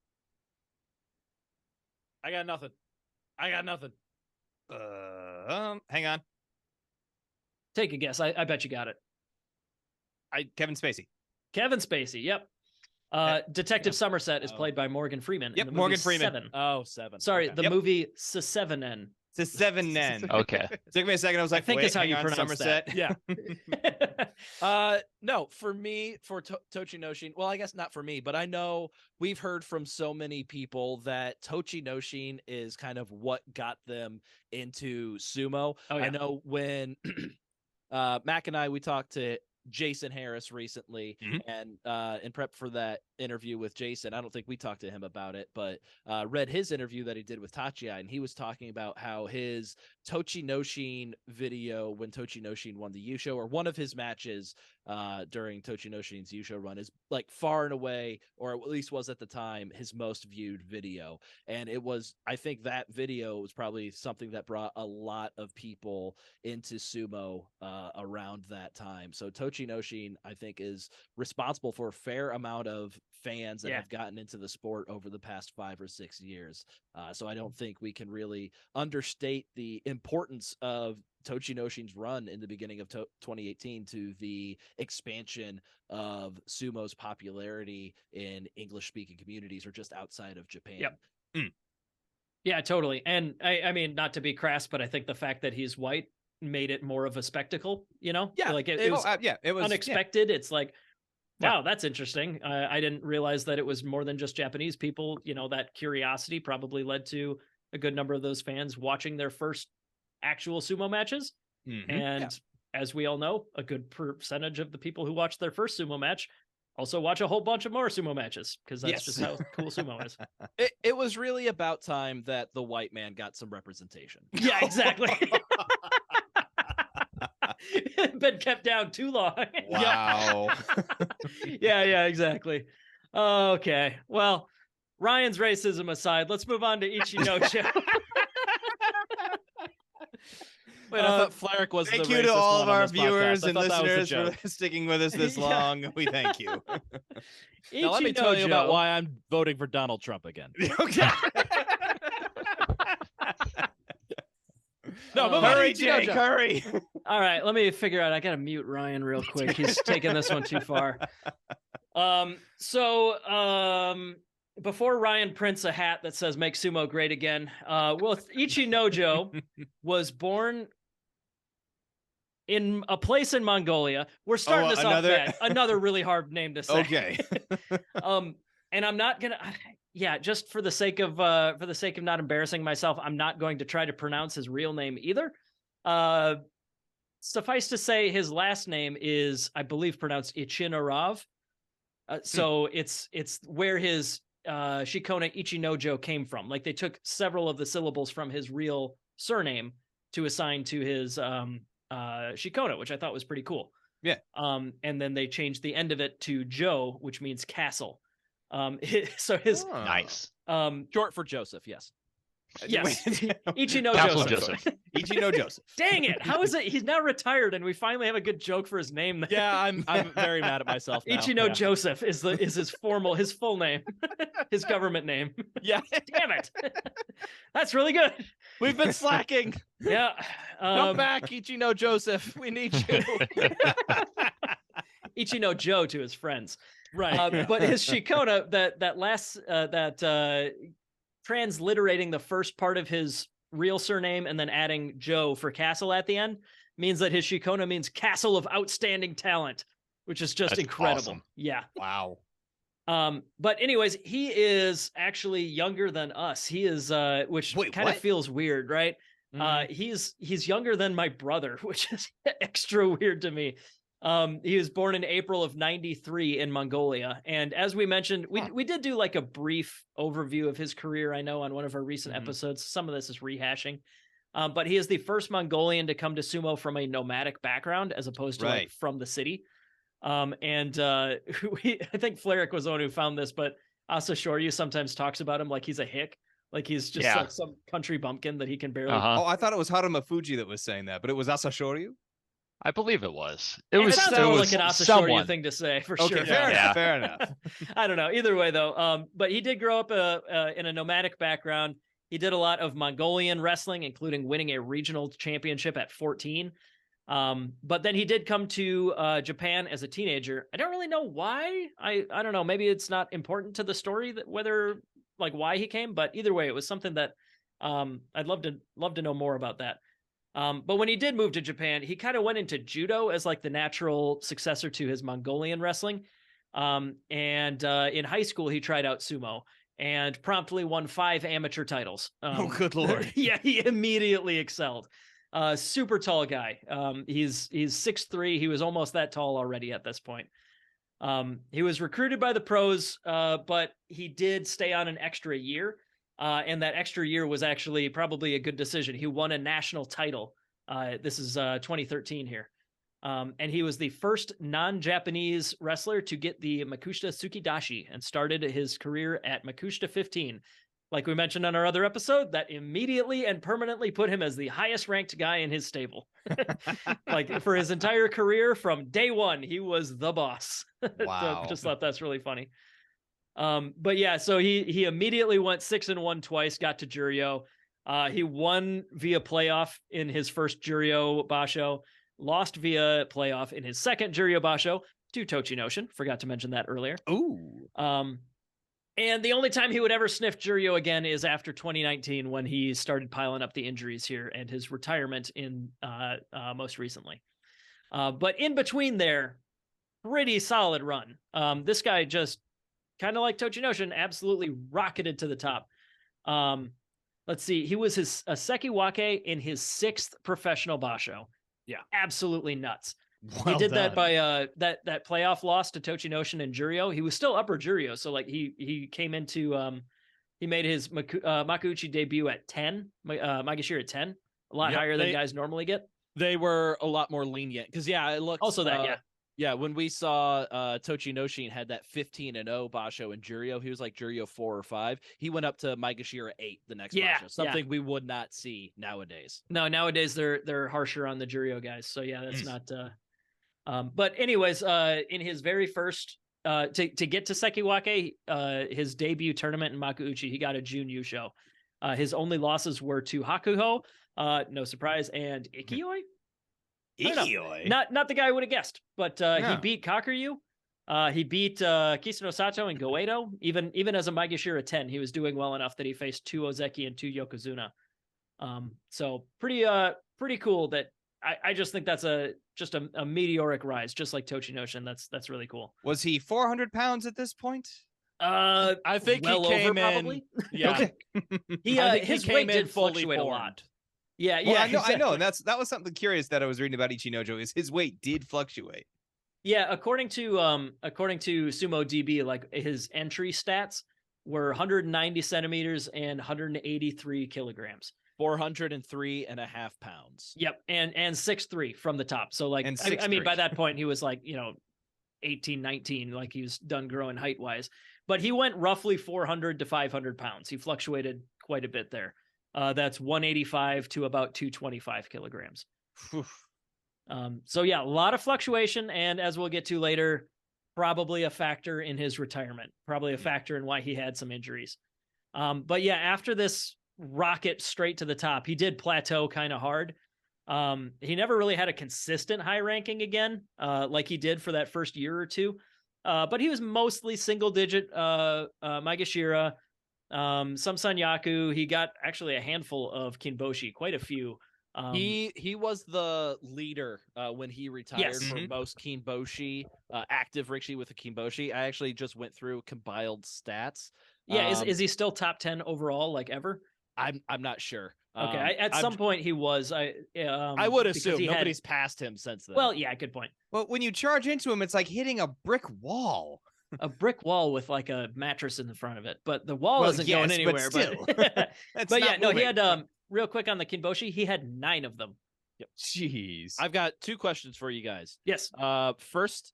I got nothing. Hang on. Take a guess. I bet you got it. Kevin Spacey. Kevin Spacey. Yep. Detective Somerset is played by Morgan Freeman. Yep, in the Morgan movie Freeman. Seven. Oh, 7. Sorry, Okay. the movie Seven. It's a 7 Nen. Okay. Took me a second. I was like, think wait, is how hang you on, pronounce Somerset. that. Yeah. No, for me, for Tochinoshin, well, I guess not for me, but I know we've heard from so many people that Tochinoshin is kind of what got them into sumo. Oh, yeah. I know when Mac and I, we talked to Jason Harris recently, and in prep for that interview with Jason, I don't think we talked to him about it, but read his interview that he did with Tachiai, and he was talking about how his Tochinoshin video when Tochinoshin won the Yusho, or one of his matches during Tochinoshin's Yusho run, is like far and away, or at least was at the time, his most viewed video. And it was, I think that video was probably something that brought a lot of people into sumo around that time. So Tochinoshin, I think, is responsible for a fair amount of fans that have gotten into the sport over the past 5 or 6 years. So I don't think we can really understate the importance of Tochinoshin's run in the beginning of 2018 to the expansion of sumo's popularity in English-speaking communities or just outside of Japan. Yep. Yeah, totally. And I mean, not to be crass, but I think the fact that he's white made it more of a spectacle, you know? Yeah, like it was it was unexpected. Yeah. It's like, wow, that's interesting. I didn't realize that it was more than just Japanese people. You know, that curiosity probably led to a good number of those fans watching their first actual sumo matches. And as we all know, a good percentage of the people who watch their first sumo match also watch a whole bunch of more sumo matches, because that's just how cool sumo is. It was really about time that the white man got some representation. Yeah, exactly. Been kept down too long. Wow. Yeah, exactly. Okay. Well, Ryan's racism aside, let's move on to Ichinojo. Wait, I thought Flarek was Thank the you to racist all one of on our this podcast. viewers I and thought that was a listeners joke. for sticking with us this long. We thank you. Now let me tell you about Ichinojo- why I'm voting for Donald Trump again. Okay. No, move on. Hurry, Ichinojo. Jake, hurry. All right, let me figure out. I gotta mute Ryan real quick. He's taking this one too far. Before Ryan prints a hat that says "Make Sumo Great Again," Ichinojo was born in a place in Mongolia. We're starting this off bad. Another really hard name to say. Okay. And I'm not gonna. Yeah, just for the sake of not embarrassing myself, I'm not going to try to pronounce his real name either. Suffice to say, his last name is, I believe, pronounced Ichinarov. So it's where his Shikona Ichinojo came from. Like they took several of the syllables from his real surname to assign to his Shikona, which I thought was pretty cool. Yeah. And then they changed the end of it to Jo, which means castle. So his Nice. Short for Joseph, yes. yes, Ichino Castle Joseph. Joseph. Ichino Joseph. Dang it! How is it? He's now retired, and we finally have a good joke for his name. Yeah, I'm very mad at myself now. Ichino Yeah. Joseph is his full name, his government name. Yeah. Damn it! That's really good. We've been slacking. Yeah. Come back, Ichino Joseph. We need you. Ichino Joe to his friends. Right. But his Shikona, transliterating the first part of his real surname and then adding Joe for castle at the end means that his Shikona means castle of outstanding talent, which is just That's incredible. awesome. Yeah. Wow. But anyways, he is actually younger than us. He is, which Wait, kind of what? feels weird, right? He's younger than my brother, which is extra weird to me. He was born in April of '93 in Mongolia, and as we mentioned, we did do like a brief overview of his career. I know on one of our recent episodes. Some of this is rehashing, but he is the first Mongolian to come to sumo from a nomadic background as opposed to like from the city. I think Fleric was the one who found this, but Asashoryu sometimes talks about him like he's a hick. Like he's just like some country bumpkin that he can barely. Oh, I thought it was Haruma Fuji that was saying that, but it was Asashoryu. I believe it was. It sounds more like an Asashoryu someone. thing to say for Okay, sure. fair Yeah. enough. Fair enough. I don't know. Either way, though, but he did grow up in a nomadic background. He did a lot of Mongolian wrestling, including winning a regional championship at 14. But then he did come to Japan as a teenager. I don't really know why. I don't know. Maybe it's not important to the story that whether like why he came. But either way, it was something that I'd love to know more about that. But when he did move to Japan, he kind of went into judo as like the natural successor to his Mongolian wrestling. And in high school, he tried out sumo and promptly won 5 amateur titles. Oh, good Lord. Yeah, he immediately excelled. Super tall guy. He's 6'3". He was almost that tall already at this point. He was recruited by the pros, but he did stay on an extra year. And that extra year was actually probably a good decision. He won a national title. This is 2013 here. And he was the first non-Japanese wrestler to get the Makushita Tsukidashi and started his career at Makushita 15. Like we mentioned on our other episode, that immediately and permanently put him as the highest ranked guy in his stable. Like for his entire career from day one, he was the boss. Wow. Just thought that's really funny. But yeah, so he immediately went 6-1 twice, got to Juryo. He won via playoff in his first Juryo Basho, lost via playoff in his second Juryo Basho to Tochinoshin. Forgot to mention that earlier. Ooh. And the only time he would ever sniff Juryo again is after 2019 when he started piling up the injuries here and his retirement in most recently. But in between there, pretty solid run. This guy just kind of like Tochinoshin, absolutely rocketed to the top. Let's see. He was a Sekiwake in his 6th professional basho. Yeah. Absolutely nuts. Well he did that done. by that playoff loss to Tochinoshin and Juryo. He was still upper Juryo, so like he came into he made his Makuuchi debut at 10, Magashira at 10, a lot higher than guys normally get. They were a lot more lenient because it looks Also that yeah, when we saw Tochinoshin had that 15-0 basho in Juryo, he was like Juryo 4 or 5. He went up to Maegashira 8 the next basho, something we would not see nowadays. No, nowadays they're harsher on the Juryo guys. So yeah, that's not. But anyways, in his very first to get to Sekiwake, his debut tournament in Makuuchi, he got a Jun Yusho. His only losses were to Hakuho, no surprise, and Ikioi. Ikioi? Not the guy I would have guessed, but he No. beat Kakuryu. He beat Kisano Sato and Goedo. Even as a Maegashira 10, he was doing well enough that he faced 2 Ozeki and 2 Yokozuna. So pretty cool that I just think that's just a meteoric rise, just like Tochinoshin. That's really cool. Was he 400 pounds at this point? I think well he came over, in. probably. Yeah, Okay. I think His he weight came in did fully fluctuate a lot. formed. Yeah, Well, yeah, I know, exactly. and that was something curious that I was reading about Ichinojo is his weight did fluctuate. Yeah, according to Sumo DB, like his entry stats were 190 centimeters and 183 kilograms. 403.5 pounds. Yep, and 6'3" from the top. So like, And I mean, 6'3". by that point he was like 18, 19, like he was done growing height wise. But he went roughly 400 to 500 pounds. He fluctuated quite a bit there. That's 185 to about 225 kilograms. Whew. So yeah, a lot of fluctuation, and as we'll get to later, probably a factor in his retirement, probably a factor in why he had some injuries. But yeah, after this rocket straight to the top, he did plateau kind of hard. He never really had a consistent high ranking again, like he did for that first year or two. But he was mostly single digit Maegashira, some Sanyaku. He got actually a handful of Kinboshi, quite a few. He was the leader when he retired Yes. for Mhm. most Kinboshi, active rikishi with a Kinboshi. I actually just went through compiled stats. Yeah, is he still top 10 overall, like ever? I'm not sure. Okay, at some point he was. I would because assume he had- nobody's passed him since then. Well, yeah, good point. Well, when you charge into him, it's like hitting a brick wall. A brick wall with like a mattress in the front of it, but the wall Well, isn't yes, going but anywhere. still. That's But not yeah, no, he moving. had real quick on the Kinboshi, he had 9 of them. Jeez. I've got 2 questions for you guys. Yes, First,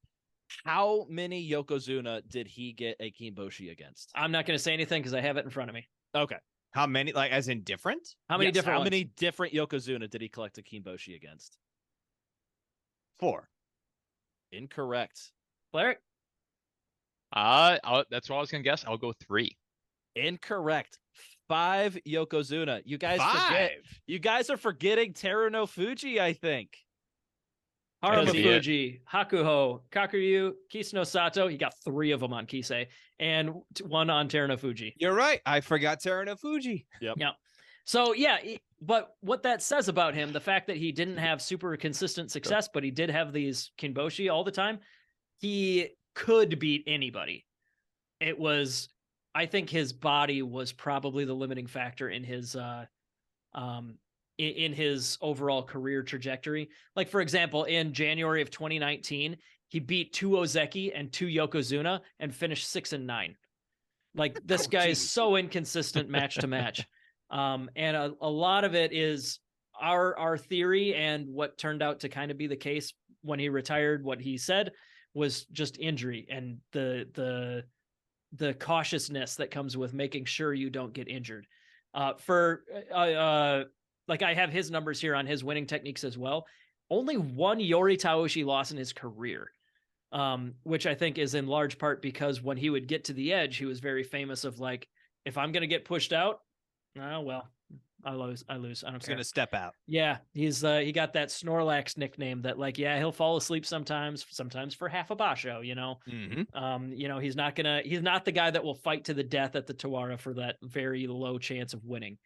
how many Yokozuna did he get a Kinboshi against? I'm not going to say anything because I have it in front of me. Okay. How many? Like, as in different? How many Yes, different How ones? many different Yokozuna did he collect a Kinboshi against? 4. Incorrect. Cleric? That's what I was gonna guess. I'll go 3. Incorrect. 5 Yokozuna. You guys 5. You guys are forgetting Teru no Fuji, I think. Haruma he- Fuji, Hakuho, Kakuryu, Kisano Sato. He got 3 of them on Kisei, and 1 on Teruno Fuji. You're right. I forgot Teruno Fuji. So yeah, but what that says about him, the fact that he didn't have super consistent success, but he did have these Kinboshi all the time, he could beat anybody. It was, I think his body was probably the limiting factor in his in his overall career trajectory. Like, for example, in January of 2019, he beat 2 Ozeki and 2 Yokozuna and finished 6 and 9. Like, this guy is geez. so inconsistent match to match. And a lot of it is our theory, and what turned out to kind of be the case when he retired. What he said was just injury and the cautiousness that comes with making sure you don't get injured. Like, I have his numbers here on his winning techniques as well. Only 1 Yori Taoshi loss in his career, which I think is in large part because when he would get to the edge, he was very famous of like, if I'm going to get pushed out, oh, well, I lose. I don't He's care. going to step out. Yeah, he got that Snorlax nickname that, like, yeah, he'll fall asleep sometimes for half a basho, Mm-hmm. he's not the guy that will fight to the death at the Tawara for that very low chance of winning.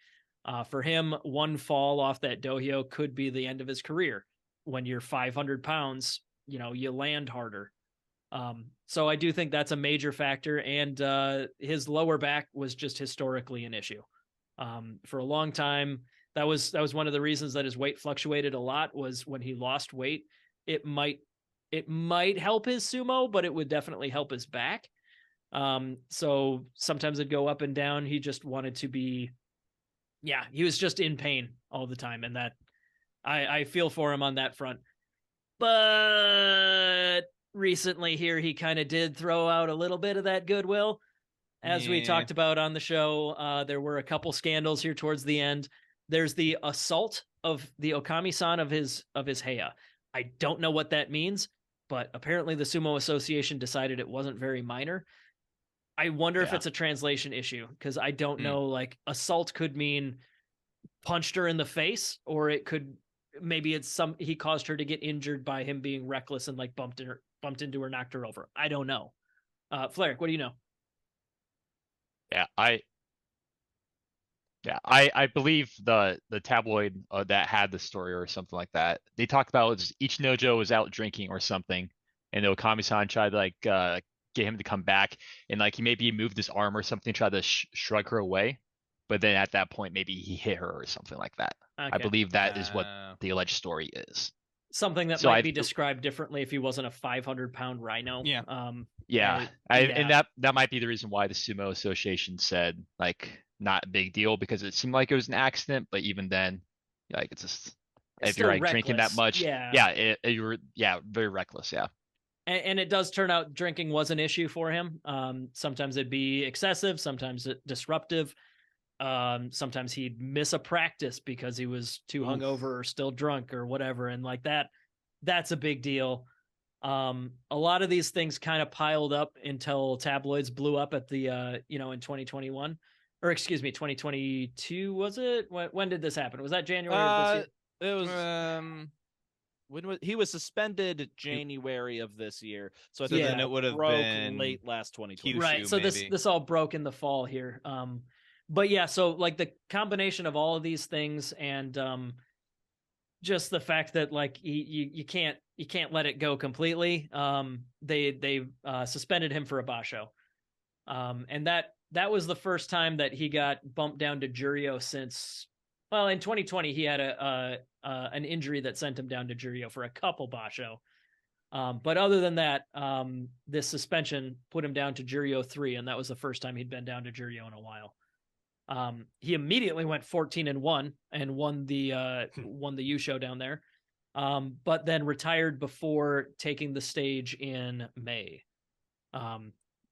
For him, 1 fall off that dohyo could be the end of his career. When you're 500 pounds, you land harder. So I do think that's a major factor, and his lower back was just historically an issue. For a long time, that was one of the reasons that his weight fluctuated a lot, was when he lost weight. It might help his sumo, but it would definitely help his back. So sometimes it'd go up and down. He just wanted to be, he was just in pain all the time. And that I feel for him on that front. But recently here, he kind of did throw out a little bit of that goodwill. As we Yeah. talked about on the show, there were a couple scandals here towards the end. There's the assault of the Okami-san of his Heya. I don't know what that means, but apparently the Sumo Association decided it wasn't very minor. I wonder if Yeah. it's a translation issue, because I don't know, like assault could mean punched her in the face, or it could maybe it's he caused her to get injured by him being reckless and like bumped into her, knocked her over. I don't know. Flaric, what do you know? Yeah, I believe the tabloid that had the story or something like that. They talked about Ichinojo was out drinking or something, and Okami-san tried to like get him to come back, and like he maybe moved his arm or something, tried to shrug her away, but then at that point maybe he hit her or something like that. I Okay. believe that is what the alleged story is. Something that So might be described differently if he wasn't a 500-pound rhino. Yeah. Yeah, yeah. and that might be the reason why the Sumo Association said like not a big deal, because it seemed like it was an accident, but even then, like it's just if you're like drinking that much, you were very reckless, yeah. And it does turn out drinking was an issue for him. Sometimes it'd be excessive, sometimes disruptive. Sometimes he'd miss a practice because he was too hungover or still drunk or whatever, and like that's a big deal. A lot of these things kind of piled up until tabloids blew up at the in 2021, or excuse me, 2022, was it? When did this happen? Was that January of this year? It was when he was suspended January of this year. So I think then it would have been late last 2020. Right. So maybe. this all broke in the fall here. But yeah, so like the combination of all of these things, and just the fact that like you can't let it go completely. They suspended him for a basho. And that was the first time that he got bumped down to Juryo since, well, in 2020 he had an injury that sent him down to Juryo for a couple basho. But other than that, this suspension put him down to Juryo 3, and that was the first time he'd been down to Juryo in a while. He immediately went 14-1 and won the U show down there, but then retired before taking the stage in May,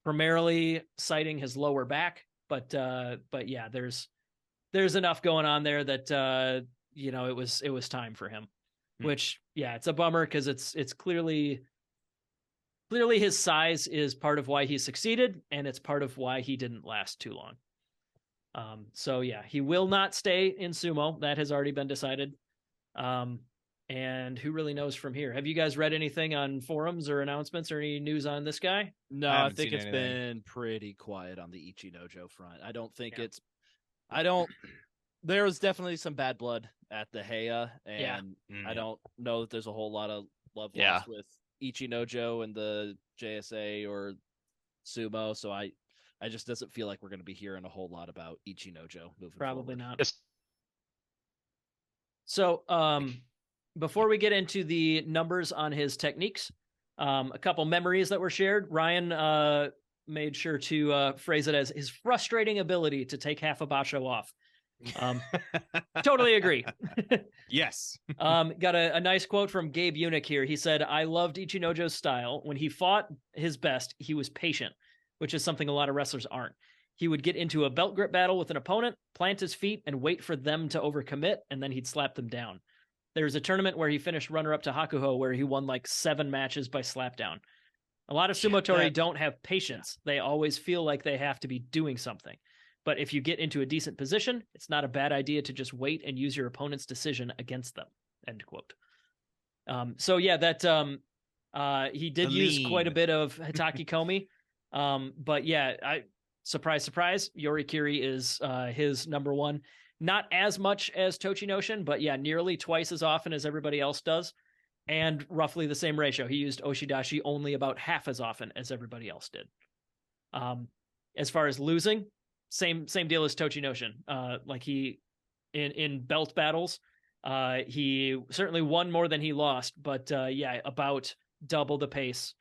primarily citing his lower back. But yeah, there's enough going on there that it was time for him. Which, yeah, it's a bummer, because it's clearly his size is part of why he succeeded, and it's part of why he didn't last too long. So yeah, he will not stay in sumo. That has already been decided. And who really knows from here? Have you guys read anything on forums or announcements or any news on this guy? No, I think it's been pretty quiet on the Ichinojo front. I don't think there was definitely some bad blood at the Heya, and I don't know that there's a whole lot of love lost with Ichinojo and the JSA or Sumo, so I just doesn't feel like we're going to be hearing a whole lot about Ichinojo moving Probably forward. not. Yes. So, before we get into the numbers on his techniques, a couple memories that were shared. Ryan made sure to phrase it as his frustrating ability to take half a basho off. Totally agree. Yes. Got a nice quote from Gabe Unick here. He said, "I loved Ichinojo's style. When he fought his best, he was patient, which is something a lot of wrestlers aren't. He would get into a belt grip battle with an opponent, plant his feet, and wait for them to overcommit, and then he'd slap them down. There was a tournament where he finished runner-up to Hakuho, where he won like 7 matches by slapdown. A lot of sumotori don't have patience. They always feel like they have to be doing something. But if you get into a decent position, it's not a bad idea to just wait and use your opponent's decision against them." End quote. So yeah, that he did use quite a bit of Hitaki Komi. But yeah, surprise, Yorikiri is his number one. Not as much as Tochinoshin, but yeah, nearly twice as often as everybody else does, and roughly the same ratio. He used Oshidashi only about half as often as everybody else did. As far as losing, same deal as Tochinoshin. Like he in belt battles, he certainly won more than he lost, but yeah, about double the pace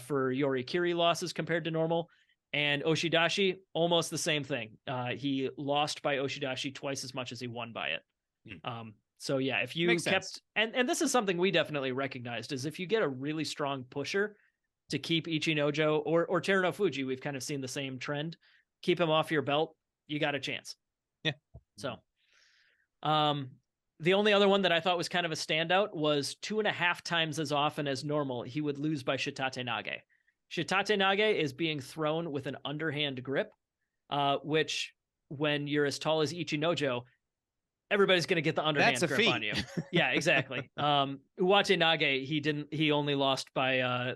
for Yorikiri losses compared to normal. And Oshidashi, almost the same thing. He lost by Oshidashi twice as much as he won by it. So yeah, if you kept, and this is something we definitely recognized, is if you get a really strong pusher to keep Ichinojo or Teruno Fuji, we've kind of seen the same trend. Keep him off your belt, you got a chance. Yeah. So, The only other one that I thought was kind of a standout was 2.5 times as often as normal, he would lose by shitate nage. Shitate nage is being thrown with an underhand grip, which when you're as tall as Ichinojo, everybody's going to get the underhand That's a grip feat. on you. Yeah, exactly. Uwache nage, he only lost by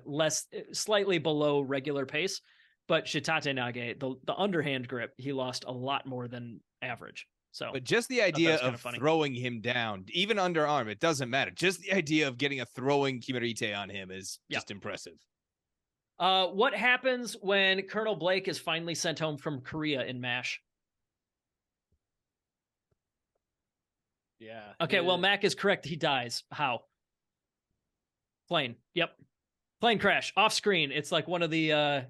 slightly below regular pace, but shitate nage, the underhand grip, he lost a lot more than average. So, But just the that idea was kinda of funny. throwing him down, even underarm, it doesn't matter. Just the idea of getting a throwing kimerite on him is Yeah. just impressive. What happens when Colonel Blake is finally sent home from Korea in MASH? Yeah. Okay, well, Mac is correct. He dies. How? Plane. Yep. Plane crash off screen. It's like one of the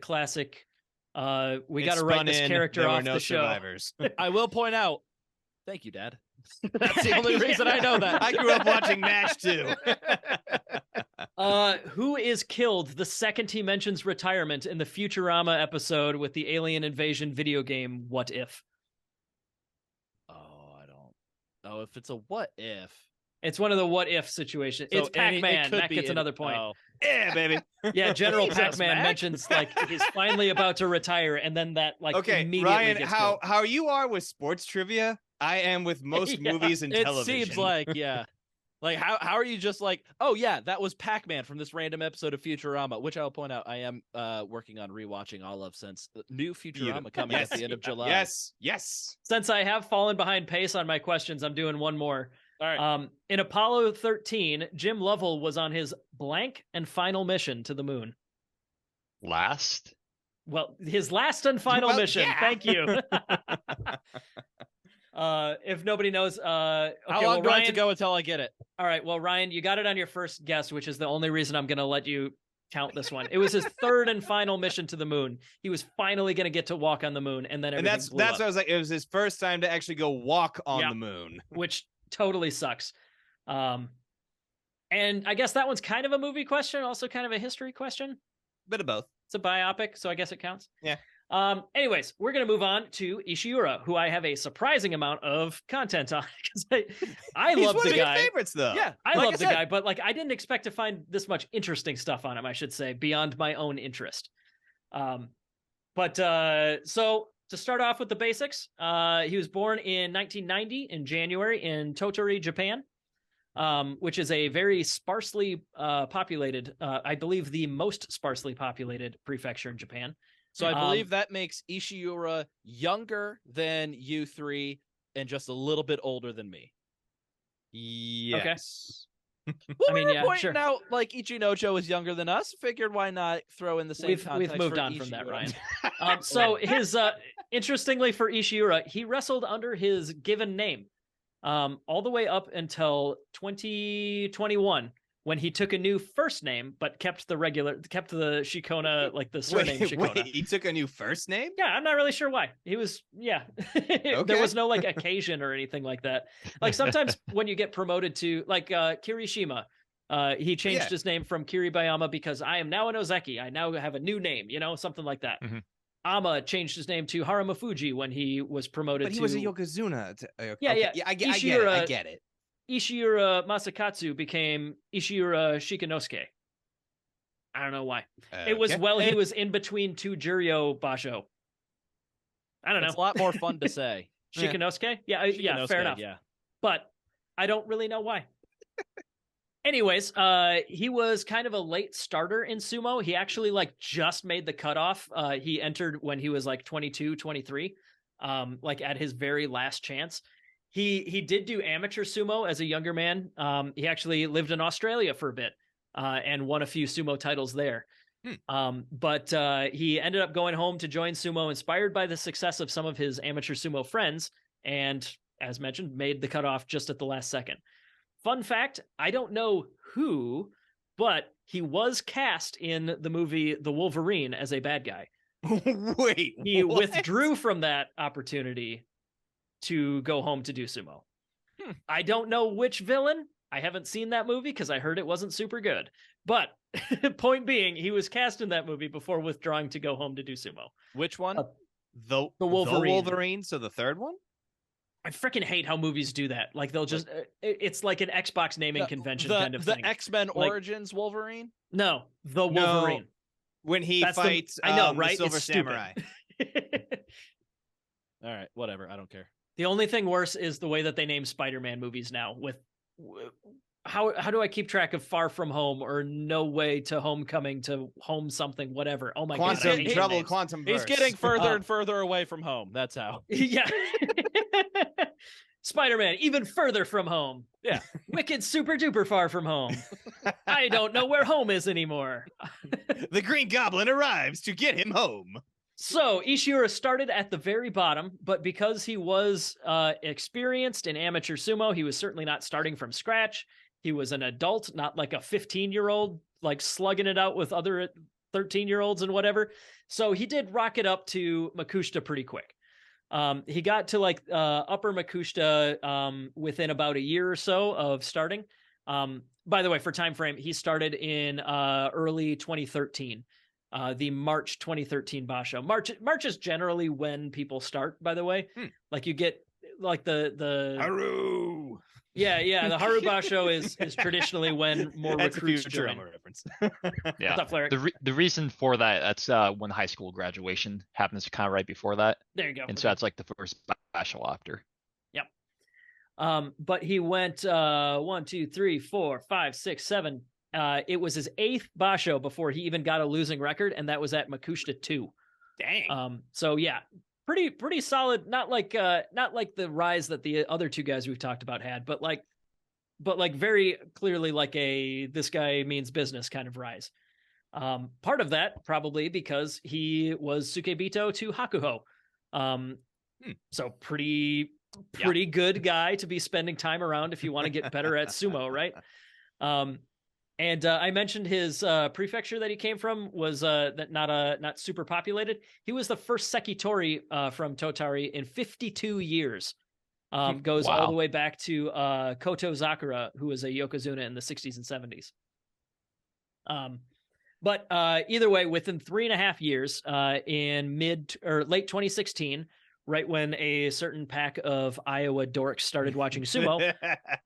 classic. We got to write this character off the show. Survivors. I will point out. Thank you, Dad. That's the only reason I know that. I grew up watching MASH too. Who is killed the second he mentions retirement in the Futurama episode with the alien invasion video game What If? Oh, I don't know if it's a what if. It's one of the what if situations. So It's Pac-Man. it could Mac be gets any- another point. oh. Yeah, baby. Yeah, General Jesus, Pac-Man Mac. mentions like he's finally about to retire, and then that like Okay, immediately Ryan, gets how killed. how you are with sports trivia, I am with most Yeah, movies and It television. seems like, yeah. Like, how are you just like, oh, yeah, that was Pac-Man from this random episode of Futurama, which I'll point out I am working on rewatching all of since the new Futurama coming at the end of July. Yes. Since I have fallen behind pace on my questions, I'm doing one more. All right. In Apollo 13, Jim Lovell was on his blank and final mission to the moon. Last? Well, his last and final Well, mission. yeah. Thank you. If nobody knows, okay, How long well, do I have Ryan, to go until I get it? All right, well, Ryan, you got it on your first guess, which is the only reason I'm going to let you count this one. It was his third and final mission to the moon. He was finally going to get to walk on the moon, and then And everything blew that's up, what I was like. It was his first time to actually go walk on Yeah. the moon. which totally sucks. And I guess that one's kind of a movie question, also kind of a history question. Bit of both. It's a biopic, so I guess it counts. Yeah. Anyways, we're going to move on to Ishiura, who I have a surprising amount of content on because I He's love one the of your guy. favorites, though. Yeah. I like love the said, guy, but like I didn't expect to find this much interesting stuff on him, I should say, beyond my own interest. So to start off with the basics, he was born in 1990 in January in Tottori, Japan, which is a very sparsely populated, I believe the most sparsely populated prefecture in Japan. So I believe that makes Ishiura younger than you three and just a little bit older than me. Yes. Well, I mean, we were yeah, pointing sure. out like Ichinojo is younger than us. Figured why not throw in the same We've context moved for on from that, Ishiura. Ryan. So his interestingly for Ishiura, he wrestled under his given name all the way up until 2021 when he took a new first name but kept the Shikona, like the surname Shikona. Wait, he took a new first name? Yeah, I'm not really sure why. He was, yeah. There was no like occasion or anything like that. Like sometimes when you get promoted to like Kirishima, he changed Yeah. his name from Kiribayama because I am now an Ozeki. I now have a new name, something like that. Mhm. Ama changed his name to Haramafuji when he was promoted But he to was a Yokozuna. Yeah, okay. yeah. I get it. Ishiura- I get it. Ishiura Masakatsu became Ishiura Shikanosuke. I don't know why. It was Okay. he was in between two Juryo Basho. I don't know. It's a lot more fun to say. Yeah. Shikanosuke? Yeah, Shikanosuke, fair enough. Yeah. But I don't really know why. Anyways, he was kind of a late starter in sumo. He actually like just made the cutoff. He entered when he was like 22, 23, like at his very last chance. He did do amateur sumo as a younger man. He actually lived in Australia for a bit and won a few sumo titles there. But he ended up going home to join sumo, inspired by the success of some of his amateur sumo friends, and as mentioned, made the cutoff just at the last second. Fun fact, I don't know who, but he was cast in the movie The Wolverine as a bad guy. Wait, He what? withdrew from that opportunity to go home to do sumo. I don't know which villain. I haven't seen that movie because I heard it wasn't super good. But point being, he was cast in that movie before withdrawing to go home to do sumo. Which one? The Wolverine. Wolverine. So the third one. I freaking hate how movies do that. Like they'll just it's like an Xbox naming convention kind of thing. The X-Men Like- Origins Wolverine. No, the Wolverine. When he That's the- fights, I know, the right? Silver It's stupid. Samurai. All right, whatever. I don't care. The only thing worse is the way that they name Spider-Man movies now. With how do I keep track of Far From Home or No Way to Homecoming to Home something whatever? Oh my god, I Quantum hate Trouble, names. Quantum He's Verse. getting further Uh, and further away from home. That's how. Yeah. Spider-Man even further from home. Yeah. Wicked super duper far from home. I don't know where home is anymore. The Green Goblin arrives to get him home. So Ishiura started at the very bottom, but because he was experienced in amateur sumo, he was certainly not starting from scratch. He was an adult, not like a 15-year-old, like slugging it out with other 13-year-olds and whatever. So he did rock it up to Makushita pretty quick. He got to like upper Makushita within about a year or so of starting. By the way, for time frame, he started in early 2013. The March 2013 Basho. March is generally when people start, by the way. Like you get like the Haru. yeah, the Haru Basho is traditionally when more That's a recruits join. Futurama reference. Yeah. What's up, Fleric? The reason for that, that's when high school graduation happens kind of right before that. There you go. And so that's like the first basho after. But he went 1, 2, 3, 4, 5, 6, 7. It was his 8th Basho before he even got a losing record, and that was at Makushita 2. Dang. So yeah, pretty solid. Not like the rise that the other two guys we've talked about had, but like very clearly like a this guy means business kind of rise. Part of that probably because he was Sukebito to Hakuho. So pretty good guy to be spending time around if you want to get better at sumo, right? And I mentioned his prefecture that he came from was that not super populated. He was the first Sekitori from Totari in 52 years. Goes all Wow. the way back to Koto Zakura, who was a Yokozuna in the 60s and 70s. But either way, within 3.5 years, in mid or late 2016, right when a certain pack of Iowa dorks started watching sumo,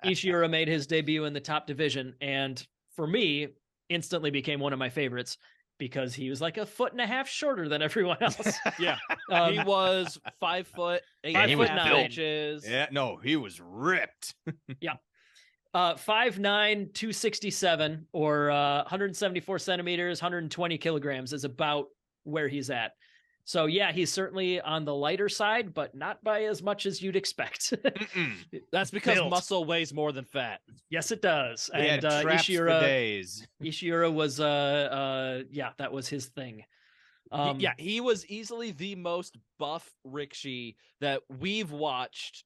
Ishiura made his debut in the top division, and for me, instantly became one of my favorites because he was like 1.5 foot shorter than everyone else. Yeah. He was 5 foot 8 5 foot 9 inches. Yeah, no, he was ripped. 5'9", 267, or 174 centimeters, 120 kilograms is about where he's at. So yeah, he's certainly on the lighter side, but not by as much as you'd expect. That's because Built. muscle weighs more than fat. Yes, it does. He And had traps for Ishiura days. was that was his thing. Yeah, he was easily the most buff rikishi that we've watched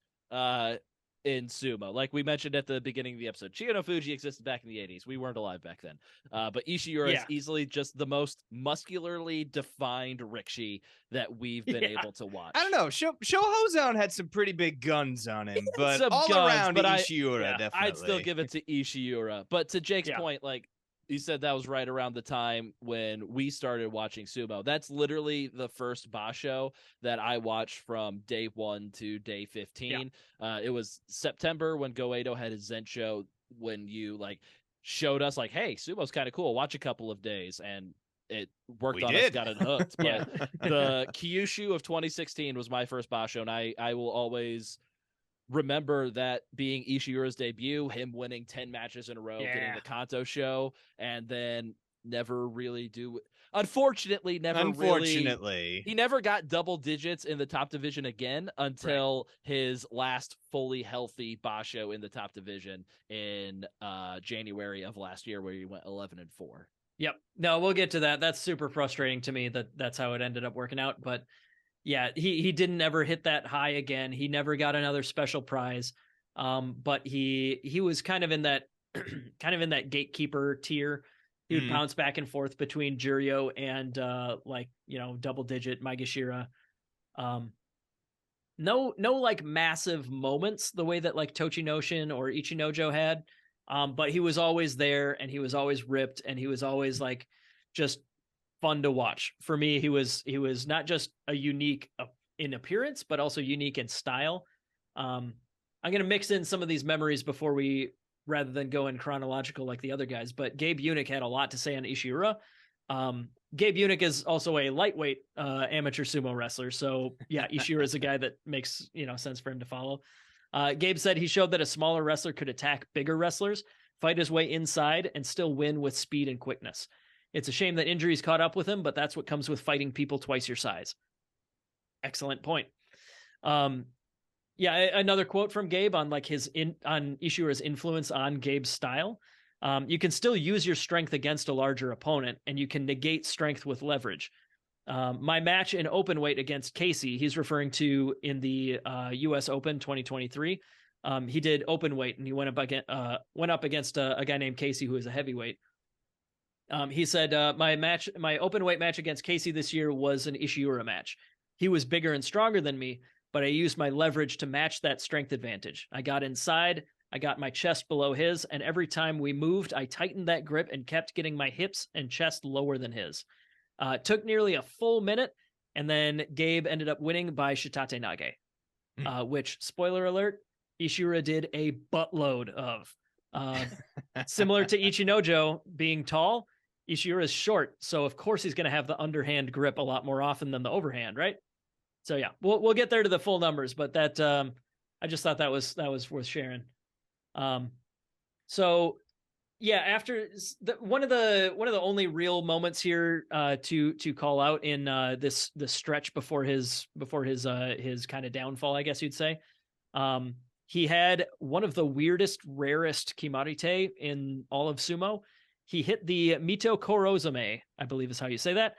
in sumo. Like we mentioned at the beginning of the episode, Chio no Fuji existed back in the 80s. We weren't alive back then. But Ishiura is easily just the most muscularly defined rikishi that we've been able to watch. I don't know. Shohozan had some pretty big guns on him, but some all guns, around but Ishiura, definitely. I'd still give it to Ishiura. But to Jake's point, like you said, that was right around the time when we started watching sumo. That's literally the first basho that I watched from day 1 to day 15. It was September when Goeido had his Zensho, when you like showed us like, hey, sumo's kind of cool. Watch a couple of days, and it worked We on did. us, got it hooked. But the Kyushu of 2016 was my first basho, and I will always remember that being Ishiura's debut, him winning 10 matches in a row, getting the Kanto show, and then never really unfortunately he never got double digits in the top division again until his last fully healthy basho in the top division in January of last year, where he went 11-4. Yep. No, we'll get to that. That's super frustrating to me that's how it ended up working out. But yeah, he didn't ever hit that high again. He never got another special prize. But he was kind of in that gatekeeper tier. He would bounce back and forth between Juryo and double digit Maegashira. No like massive moments the way that like Tochinoshin or Ichinojo had. But he was always there, and he was always ripped, and he was always like just fun to watch. For me, he was not just a unique in appearance, but also unique in style. I'm going to mix in some of these memories rather than go in chronological like the other guys, but Gabe Unick had a lot to say on Ishiura. Gabe Unick is also a lightweight amateur sumo wrestler. So yeah, Ishiura is a guy that makes, sense for him to follow. Gabe said he showed that a smaller wrestler could attack bigger wrestlers, fight his way inside, and still win with speed and quickness. It's a shame that injuries caught up with him, but that's what comes with fighting people twice your size. Excellent point. Another quote from Gabe on like on Ishiura's influence on Gabe's style. You can still use your strength against a larger opponent, and you can negate strength with leverage. My match in open weight against Casey, he's referring to in the U.S. Open 2023. He did open weight, and he went up against a guy named Casey, who is a heavyweight. He said, my open weight match against Casey this year was an Ishiura match. He was bigger and stronger than me, but I used my leverage to match that strength advantage. I got inside, I got my chest below his, and every time we moved, I tightened that grip and kept getting my hips and chest lower than his. It took nearly a full minute, and then Gabe ended up winning by shitate nage, which, spoiler alert, Ishiura did a buttload of. Similar to Ichinojo being tall, Ishiura is short, so of course he's going to have the underhand grip a lot more often than the overhand, right? So yeah, we'll get there to the full numbers, but that I just thought that was worth sharing. So yeah, after one of the only real moments here to call out in this stretch before his kind of downfall, I guess you'd say. He had one of the weirdest, rarest kimarite in all of sumo. He hit the Mito Korozame, I believe is how you say that.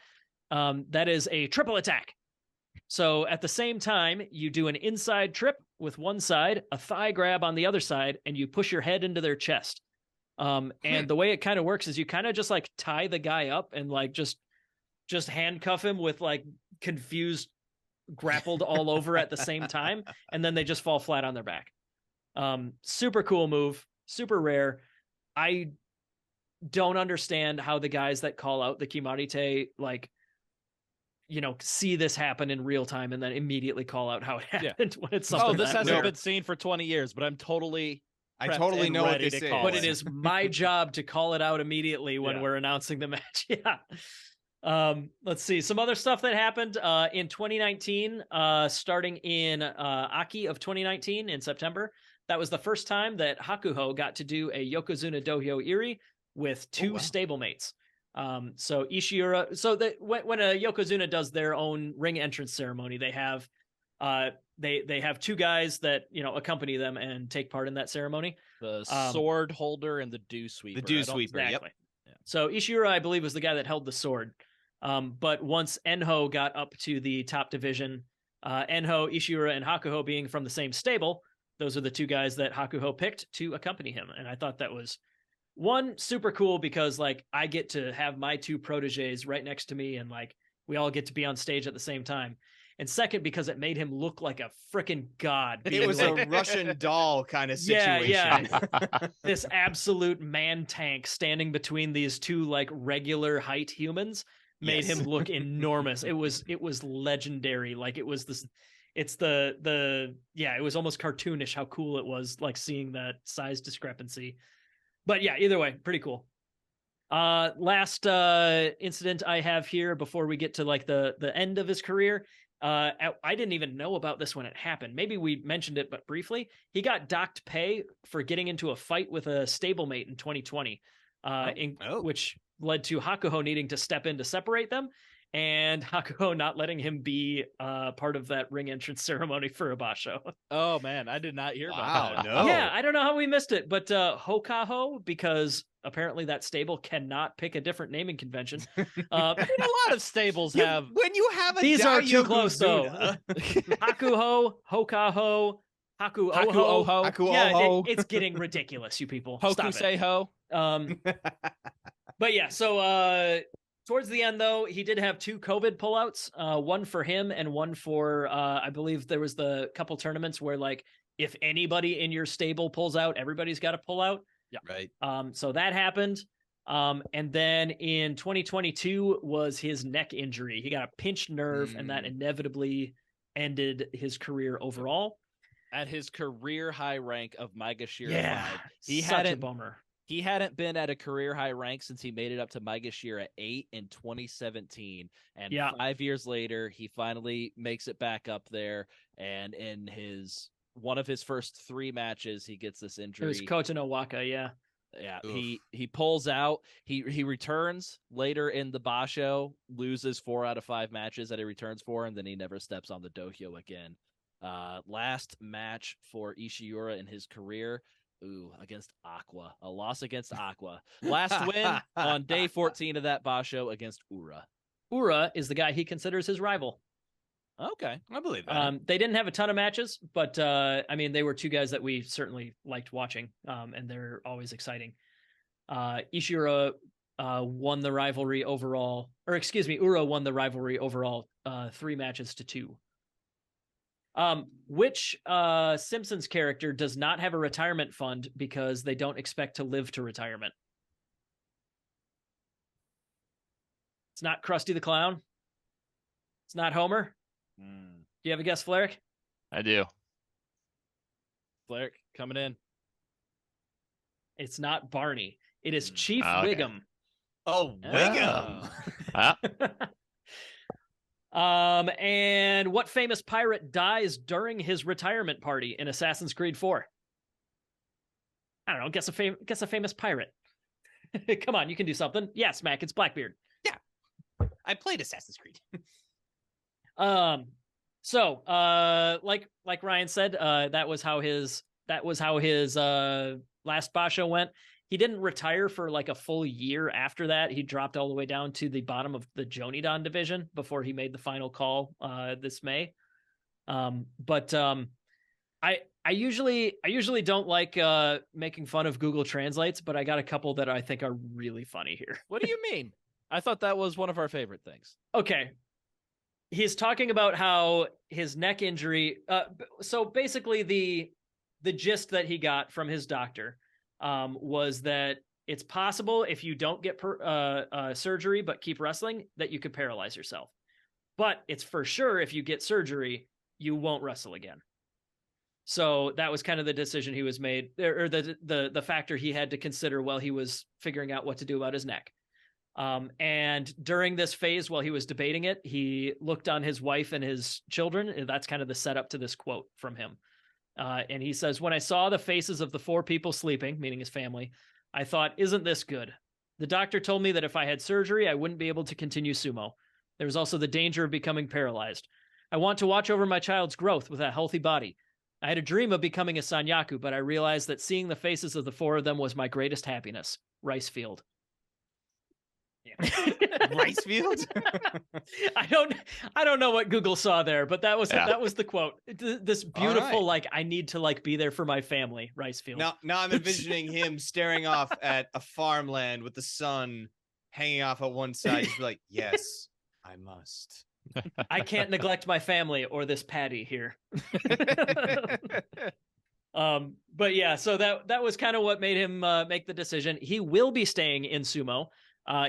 That is a triple attack. So at the same time, you do an inside trip with one side, a thigh grab on the other side, and you push your head into their chest. And the way it kind of works is you kind of just like tie the guy up and like just handcuff him with like confused, grappled all over at the same time, and then they just fall flat on their back. Super cool move, super rare. I don't understand how the guys that call out the kimarite see this happen in real time and then immediately call out how it happened when it's something. This hasn't rare. been seen for 20 years, but I totally know what this is. But it is my job to call it out immediately when we're announcing the match. Yeah. Let's see some other stuff that happened in 2019, starting in Aki of 2019 in September. That was the first time that Hakuho got to do a Yokozuna Dohyo Iri with two stablemates. So Ishiura, so that when a Yokozuna does their own ring entrance ceremony, they have they have two guys that accompany them and take part in that ceremony. The sword holder and the dew sweeper. The dew sweeper. Exactly. Yep. Yeah. So Ishiura, I believe, was the guy that held the sword. But once Enho got up to the top division, Enho, Ishiura, and Hakuho being from the same stable, those are the two guys that Hakuho picked to accompany him. And I thought that was one, super cool because like I get to have my two proteges right next to me and like we all get to be on stage at the same time. And second, because it made him look like a freaking god. It was a Russian doll kind of situation. Yeah. This absolute man tank standing between these two like regular height humans made him look enormous. It was legendary. Like it was this. It's it was almost cartoonish how cool it was, like seeing that size discrepancy. But yeah, either way, pretty cool. Last incident I have here before we get to like the end of his career. I didn't even know about this when it happened. Maybe we mentioned it, but briefly. He got docked pay for getting into a fight with a stablemate in 2020, which led to Hakuho needing to step in to separate them, and Hakuho not letting him be part of that ring entrance ceremony for a basho. Oh man, I did not hear about that. No. Yeah, I don't know how we missed it, but Hokaho, because apparently that stable cannot pick a different naming convention. A lot of stables have. When you have a these are too close though. Yokozuna. Hakuho, Hokaho, Hakuoho. Yeah, it's getting ridiculous, you people. Stop it. Hokuseiho. But yeah, so towards the end though, he did have two COVID pullouts, one for him and one for I believe there was the couple tournaments where like if anybody in your stable pulls out, everybody's got to pull out. Yeah, right. So that happened. And then in 2022 was his neck injury. He got a pinched nerve, and that inevitably ended his career overall. at his career high rank of Maegashira Yeah, 5. He such a bummer. He hadn't been at a career high rank since he made it up to Maegashira 8 in 2017. And 5 years later, he finally makes it back up there. And in one of his first 3 matches, he gets this injury. It was Kota no Waka, yeah. Yeah, Oof. he pulls out. He returns later in the Basho, loses 4 out of 5 matches that he returns for, and then he never steps on the dohyo again. Last match for Ishiura in his career, against Aqua. A loss against Aqua. Last win on day 14 of that Basho against Ura. Ura is the guy he considers his rival. Okay, I believe that. They didn't have a ton of matches, but I mean, they were 2 guys that we certainly liked watching, and they're always exciting. Ishiura won the rivalry overall, or excuse me, Ura won the rivalry overall 3 matches to 2. Which Simpsons character does not have a retirement fund because they don't expect to live to retirement? It's not Krusty the Clown. It's not Homer. Do you have a guess, Flerick? I do. Flerick coming in. It's not Barney. It is Chief Okay. Wiggum. Oh, Wiggum. And what famous pirate dies during his retirement party in Assassin's Creed 4? I don't know. Guess a famous pirate. Come on, you can do something. Yeah, Smack. It's Blackbeard. Yeah, I played Assassin's Creed. So, like Ryan said, that was how his last Basho went. He didn't retire for like a full year after that. He dropped all the way down to the bottom of the Jonidan division before he made the final call this May. I usually don't like making fun of Google Translates, but I got a couple that I think are really funny here. What do you mean? I thought that was one of our favorite things. Okay. He's talking about how his neck injury. So basically, the gist that he got from his doctor was that it's possible if you don't get surgery but keep wrestling that you could paralyze yourself. But it's for sure if you get surgery, you won't wrestle again. So that was kind of the decision he was made, or the factor he had to consider while he was figuring out what to do about his neck. And during this phase, while he was debating it, he looked on his wife and his children. And that's kind of the setup to this quote from him. And he says, "When I saw the faces of the 4 people sleeping," meaning his family, "I thought, isn't this good? The doctor told me that if I had surgery, I wouldn't be able to continue sumo. There was also the danger of becoming paralyzed. I want to watch over my child's growth with a healthy body. I had a dream of becoming a sanyaku, but I realized that seeing the faces of the 4 of them was my greatest happiness. Rice Field." Rice Field? I don't know what Google saw there, but that was the quote. This beautiful, right. I need to be there for my family, Rice Field. Now I'm envisioning him staring off at a farmland with the sun hanging off at one side. He's like, yes, I must. I can't neglect my family or this patty here. But yeah, so that was kind of what made him make the decision. He will be staying in sumo.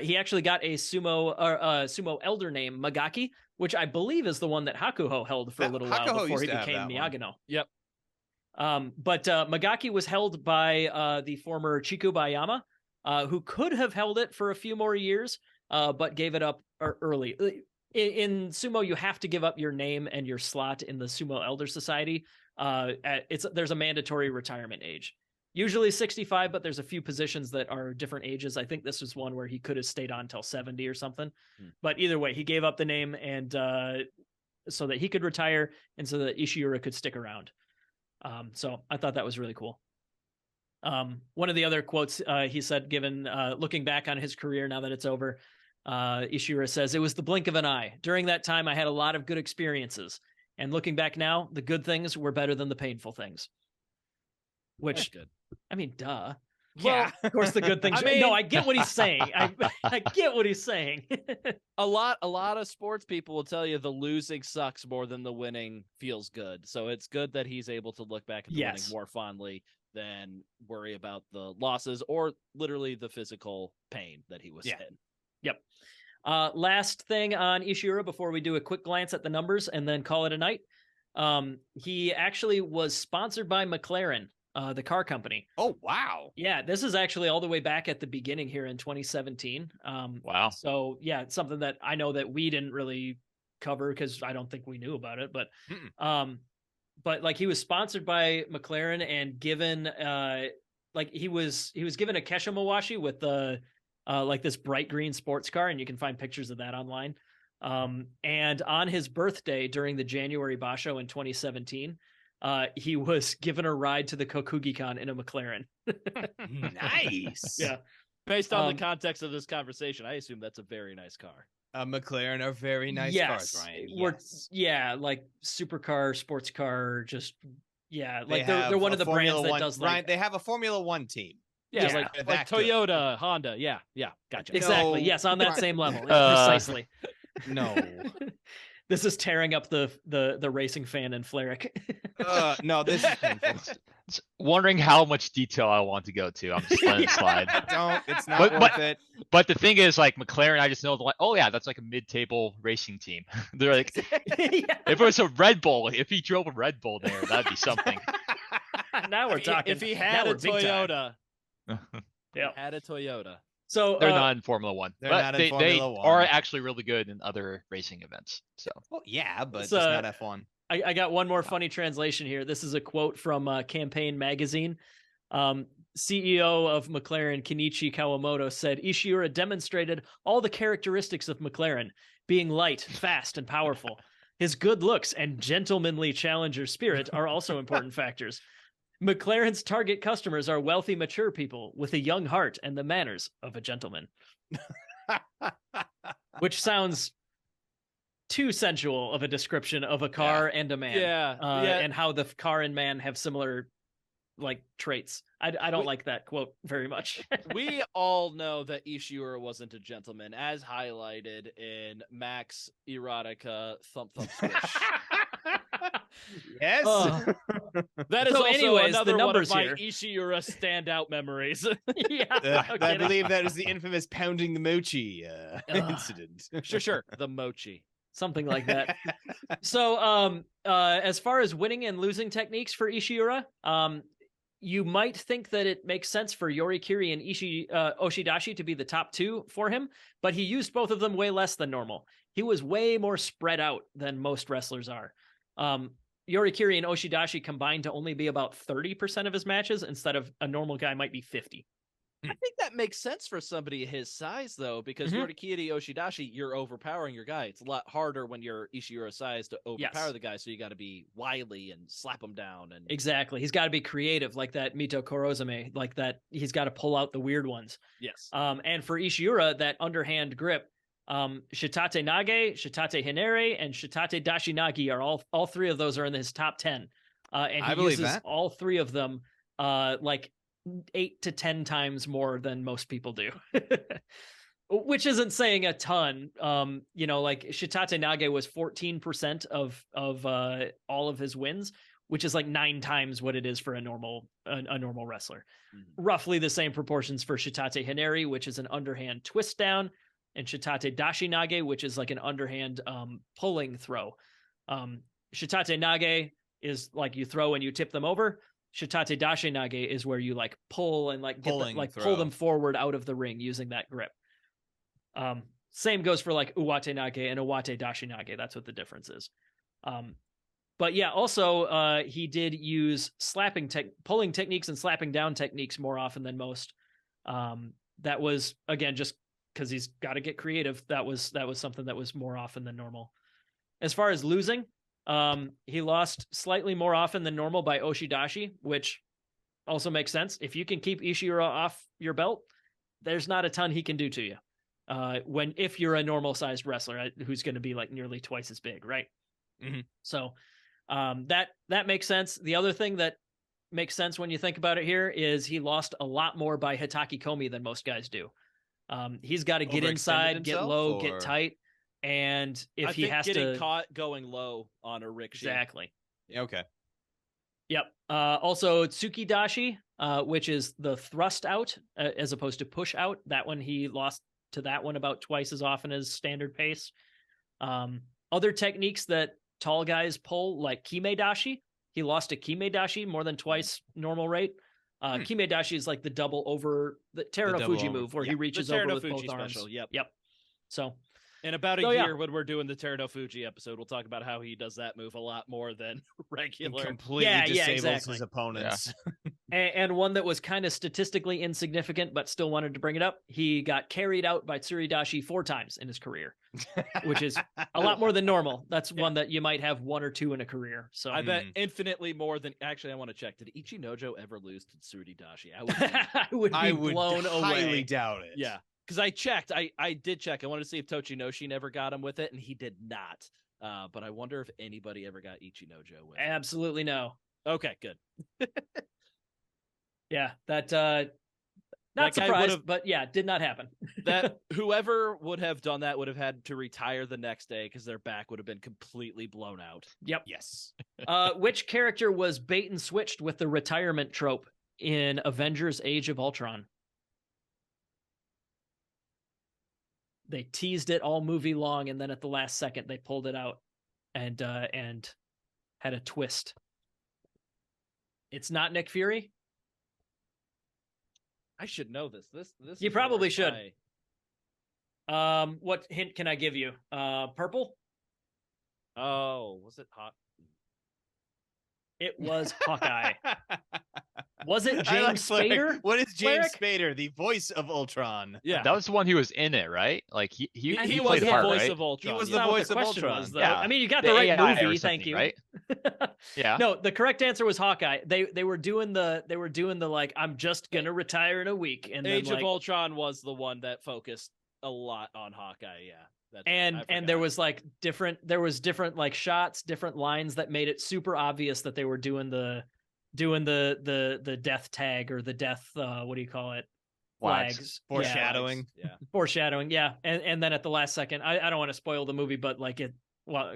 He actually got a sumo elder name, Magaki, which I believe is the one that Hakuho held for a little while before he became Miyagano. Yep. But Magaki was held by the former Chiku Bayama, who could have held it for a few more years, but gave it up early. In sumo, you have to give up your name and your slot in the Sumo Elder Society. There's a mandatory retirement age. Usually 65, but there's a few positions that are different ages. I think this was one where he could have stayed on until 70 or something. But either way, he gave up the name and so that he could retire and so that Ishiura could stick around. So I thought that was really cool. One of the other quotes he said, given looking back on his career now that it's over, Ishiura says, "It was the blink of an eye. During that time, I had a lot of good experiences. And looking back now, the good things were better than the painful things." Which, That's good. I mean, duh. Yeah. Well, of course, the good things. No, I get what he's saying. I get what he's saying. A lot of sports people will tell you the losing sucks more than the winning feels good. So it's good that he's able to look back at the winning more fondly than worry about the losses or literally the physical pain that he was in. Yep. Last thing on Ishiura before we do a quick glance at the numbers and then call it a night. He actually was sponsored by McLaren, the car company. Oh, wow. Yeah, this is actually all the way back at the beginning here in 2017. Wow. So yeah, it's something that I know that we didn't really cover because I don't think we knew about it. But like he was sponsored by McLaren and given like he was given a Kesha Mawashi with the like this bright green sports car, and you can find pictures of that online. And on his birthday during the January Basho in 2017, he was given a ride to the Kokugi-Con in a McLaren. Nice. Yeah. Based on the context of this conversation, I assume that's a very nice car. McLaren are very nice Yes. cars, Ryan. Yes. Yeah, like supercar, sports car, just yeah, like They they're have one a of the Formula brands that One- does Ryan, like they have a Formula One team. Yeah, Just like, they're like that good. Toyota, Honda. Yeah, gotcha. exactly. No, Yes, on that Ryan- same level. Precisely. No. This is tearing up the racing fan in Fleric. No, this is painful. Just wondering how much detail I want to go to. I'm just letting it slide. Don't. It's not But- worth it. But the thing is, like McLaren, I just know like, oh yeah, that's like a mid-table racing team. They're like, Yeah. if it was a Red Bull, if he drove a Red Bull there, that'd be something. Now we're talking. If he now had a we're big time. Toyota, Yeah. had a Toyota. So They're not in Formula One. They're But not in they Formula One. are actually really good in other racing events. So Well, yeah, but It's, just not F1. I got one more funny translation here. This is a quote from Campaign Magazine. CEO of McLaren, Kenichi Kawamoto, said Ishiura demonstrated all the characteristics of McLaren, being light, fast, and powerful. His good looks and gentlemanly challenger spirit are also important factors. McLaren's target customers are wealthy, mature people with a young heart and the manners of a gentleman. Which sounds too sensual of a description of a car and a man. Yeah, And how the car and man have similar like traits. I don't like that quote very much. We all know that Ishiura wasn't a gentleman, as highlighted in Max Erotica Thump Thump Squish. Yes. Oh. That is So also anyways, the another one of numbers my here. Ishiura standout memories. Yeah, no I kidding. believe that is the infamous pounding the mochi incident. Sure. The mochi. Something like that. So, as far as winning and losing techniques for Ishiura, you might think that it makes sense for Yorikiri and Oshidashi to be the top two for him, but he used both of them way less than normal. He was way more spread out than most wrestlers are. Yorikiri and Oshidashi combined to only be about 30% of his matches instead of a normal guy might be 50. I think that makes sense for somebody his size, though, because Yorikiri Oshidashi, you're overpowering your guy. It's a lot harder when you're Ishiura size to overpower the guy, so you got to be wily and slap him down. And Exactly. He's got to be creative like that Mito Kurozame, like that. He's got to pull out the weird ones. yes, And for Ishiura, that underhand grip, Shitate Nage, Shitate Hinere, and Shitate Dashinagi are all three of those are in his top 10. And I he believe uses that. all three of them like 8 to 10 times more than most people do. Which isn't saying a ton. Like Shitate Nage was 14% of all of his wins, which is like 9 times what it is for a normal wrestler. Mm-hmm. Roughly the same proportions for Shitate Hinere, which is an underhand twist down, and Shitate Dashinage, which is like an underhand pulling throw. Shitate Nage is like you throw and you tip them over. Shitate Dashinage is where you like pull and like pull them forward out of the ring using that grip. Same goes for like Uwate Nage and Uwate Dashinage. That's what the difference is. But yeah, also he did use pulling techniques and slapping down techniques more often than most. That was again just because he's got to get creative. That was something that was more often than normal. As far as losing, he lost slightly more often than normal by Oshidashi, which also makes sense. If you can keep Ishiura off your belt, there's not a ton he can do to you. If you're a normal sized wrestler who's going to be like nearly twice as big, right? Mm-hmm. So that makes sense. The other thing that makes sense when you think about it here is he lost a lot more by Hitaki Komi than most guys do. He's got to get inside, get low, get tight. And if he has getting caught going low on a rikishi. Exactly. Okay. Yep. Also Tsukidashi, which is the thrust out as opposed to push out. That one he lost to that one about twice as often as standard pace. Other techniques that tall guys pull, like Kimedashi. He lost to Kimedashi more than twice normal rate. Kimedashi is like the double over the Terra double Fuji over- move where yeah, he the reaches over with Fuji both arms. special. Yep. Yep. So In about a So, yeah. year, when we're doing the Terado Fuji episode, we'll talk about how he does that move a lot more than And regular. completely Yeah, disables exactly. his opponents. and one that was kind of statistically insignificant, but still wanted to bring it up. He got carried out by Tsuridashi 4 times in his career, which is a lot more than normal. That's one that you might have 1 or 2 in a career. So I bet infinitely more than. Actually, I want to check. Did Ichinojo ever lose to Tsuridashi? I would. Be, I would be I would blown highly away. doubt it. yeah, because I checked. I did check. I wanted to see if Tochinoshin ever got him with it, and he did not. But I wonder if anybody ever got Ichinojo with it. Absolutely no. Okay, good. Yeah, that That not guy surprised, would've- but yeah, did not happen. That whoever would have done that would have had to retire the next day because their back would have been completely blown out. Yep. Yes. Which character was bait and switched with the retirement trope in Avengers: Age of Ultron? They teased it all movie long, and then at the last second they pulled it out and had a twist. It's not Nick Fury. I should know this. This You is probably where should. I- What hint can I give you? Purple? Oh, was it hot? It was Hawkeye. Was it I like James Flair. Spader? What is James Cleric? Spader, the voice of Ultron? Yeah, That was the one who was in it, right? Like he he played was the the part, voice right? of Ultron. He was yeah. the Not what voice of question Ultron. was, though. Yeah. I mean, you got The the right AI or movie. Thank something, you. right? Yeah. No, the correct answer was Hawkeye. They were doing the like, I'm just gonna retire in a week, and then Age like, of Ultron was the one that focused a lot on Hawkeye. Yeah, that's right. I and forgot. there was like different like shots, different lines that made it super obvious that they were doing the death tag or the death what do you call it? Flags. Foreshadowing. Yeah. Foreshadowing, yeah. And then at the last second, I don't want to spoil the movie, but like it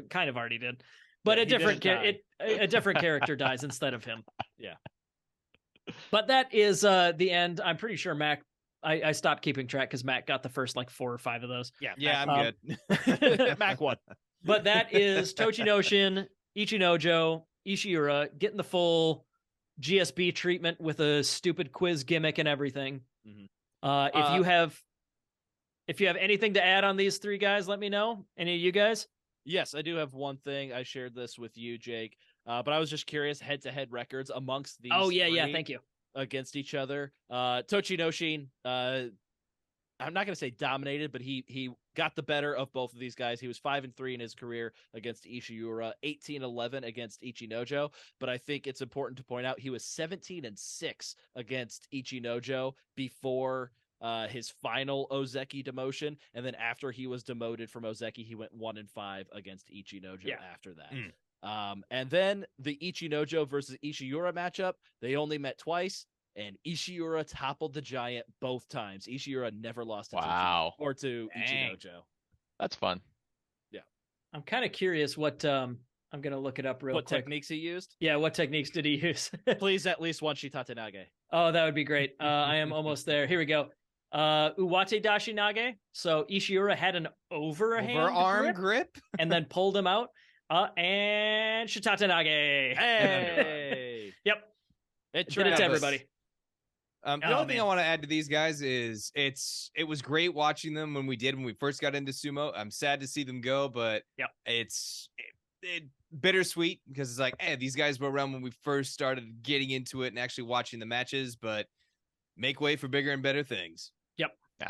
kind of already did. But Yeah, a he different didn't a different character dies instead of him. Yeah. But that is the end. I'm pretty sure Mac I stopped keeping track because Mac got the first like 4 or 5 of those. Yeah, Yeah, Um, I'm good. Mac won. But that is Tochinoshin, Ichinojo, Ishiura getting the full GSB treatment with a stupid quiz gimmick and everything. Mhm. If you have anything to add on these 3 guys, let me know. Any of you guys? Yes, I do have one thing. I shared this with you, Jake. But I was just curious, head-to-head records amongst these. Oh yeah, three thank you. against each other. Tochinoshin, I'm not going to say dominated, but he got the better of both of these guys. He was 5-3 in his career against Ishiura, 18-11 against Ichinojo. But I think it's important to point out he was 17-6 against Ichinojo before his final Ozeki demotion, and then after he was demoted from Ozeki, he went 1-5 against Ichinojo after that. And then the Ichinojo versus Ishiura matchup, they only met twice, and Ishiura toppled the giant both times. Ishiura never lost to Wow. Tochi or to Dang. Ichinojo. That's fun. I'm kind of curious what I'm gonna look it up real What quick. techniques he used? Yeah, what techniques did he use? Please, at least one Shitate Nage. Oh, that would be great. I am almost there. Here we go. Uwate Dashi Nage. So Ishiura had an overhand Overarm grip grip? and then pulled him out. And Shitate Nage. Hey! Yep. It Did it to Travis. everybody. The Oh, only thing I man. want to add to these guys is it was great watching them when we first got into sumo. I'm sad to see them go, but Yep. it's bittersweet because it's like, hey, these guys were around when we first started getting into it and actually watching the matches, but make way for bigger and better things.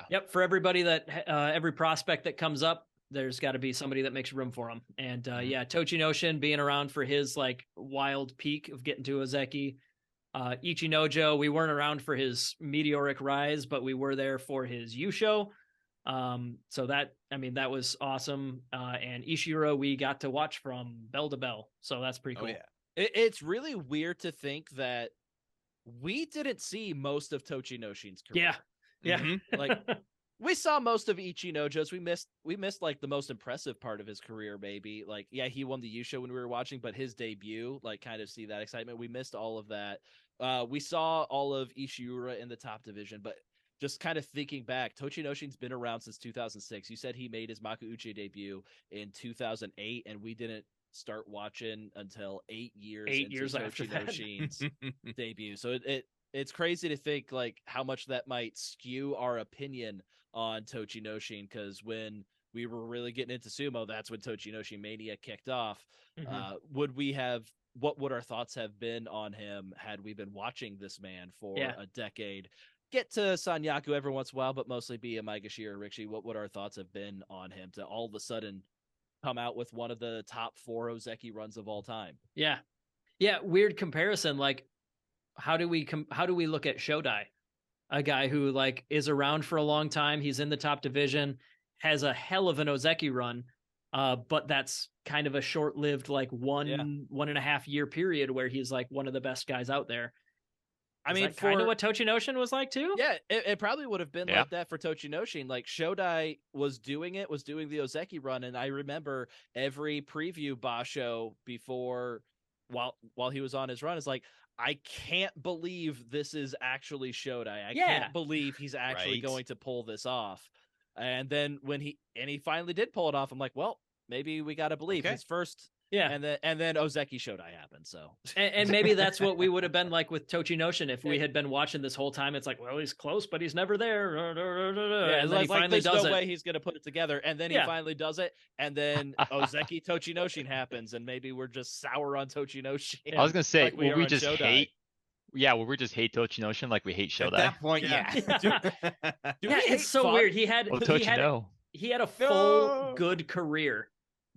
Yep. For everybody that every prospect that comes up, there's got to be somebody that makes room for them. And yeah, Tochinoshin being around for his like wild peak of getting to Ozeki. Ichinojo, we weren't around for his meteoric rise, but we were there for his Yusho. So that was awesome. And Ishiura, we got to watch from bell to bell. So that's pretty cool. Oh yeah. It's really weird to think that we didn't see most of Tochinoshin's career. Yeah. Yeah. Mhm. Like, we saw most of Ichinojo's. We missed like the most impressive part of his career, maybe. Like, yeah, he won the Yusho when we were watching, but his debut, like, kind of see that excitement. We missed all of that. We saw all of Ishiura in the top division, but just kind of thinking back, Tochinoshin's been around since 2006. You said he made his Makuuchi debut in 2008, and we didn't start watching until 8 years 8 into years after that. Tochinoshin's debut. So it's crazy to think like how much that might skew our opinion on Tochinoshin, because when we were really getting into sumo, that's when Tochinoshin Mania kicked off. What would our thoughts have been on him had we been watching this man for a decade? Get to Sanyaku every once in a while, but mostly be a Maegashira or Rikishi. What would our thoughts have been on him to all of a sudden come out with one of the top 4 Ozeki runs of all time? Yeah. Weird comparison. Like, how do we look at Shodai, a guy who like is around for a long time? He's in the top division, has a hell of an Ozeki run, but that's kind of a short-lived like 1.5 year period where he's like one of the best guys out there. I mean, kind of what Tochinoshin was like too. Yeah, it probably would have been like that for Tochinoshin. Like Shodai was doing the Ozeki run, and I remember every preview basho before while he was on his run is like, I can't believe this is actually Shodai. I can't believe he's actually going to pull this off. And then when he finally did pull it off, I'm like, well, maybe we got to believe his first. Yeah, and then Ozeki Shodai happened. So and maybe that's what we would have been like with Tochinoshin if we had been watching this whole time. It's like, well, he's close, but he's never there. Yeah, and then he finally does no way he's gonna put it together, and then he finally does it, and then Ozeki Tochinoshin happens, and maybe we're just sour on Tochinoshin. I was gonna say, like will we just hate? Yeah, will we just hate Tochinoshin like we hate Shodai? At that point, it's so weird. He had a full good career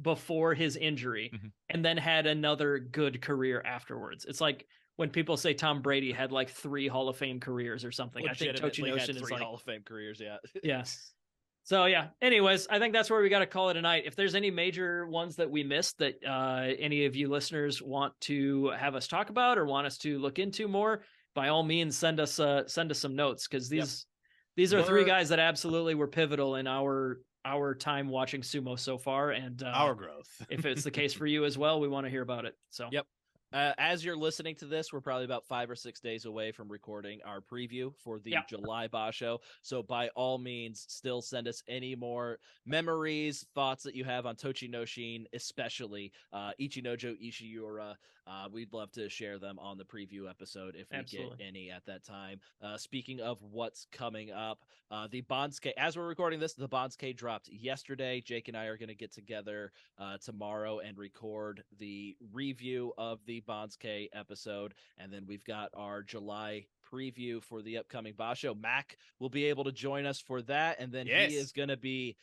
before his injury, and then had another good career afterwards. It's like when people say Tom Brady had like 3 Hall of Fame careers or something. I think Tochinoshin is like Hall of Fame careers. Yes. So anyways, I think that's where we got to call it a night. If there's any major ones that we missed that any of you listeners want to have us talk about or want us to look into more, by all means send us some notes, because these are 3 guys that absolutely were pivotal in our time watching sumo so far, and our growth. If it's the case for you as well, we want to hear about it. So as you're listening to this, we're probably about 5 or 6 days away from recording our preview for the July basho. So by all means, still send us any more memories, thoughts that you have on Tochinoshin, especially Ichinojo, Ishiura. We'd love to share them on the preview episode if we get any at that time. Speaking of what's coming up, the Bansuke, as we're recording this, the Bansuke dropped yesterday. Jake and I are going to get together tomorrow and record the review of the Bansuke episode, and then we've got our July preview for the upcoming basho. Mac will be able to join us for that, and then he is going to be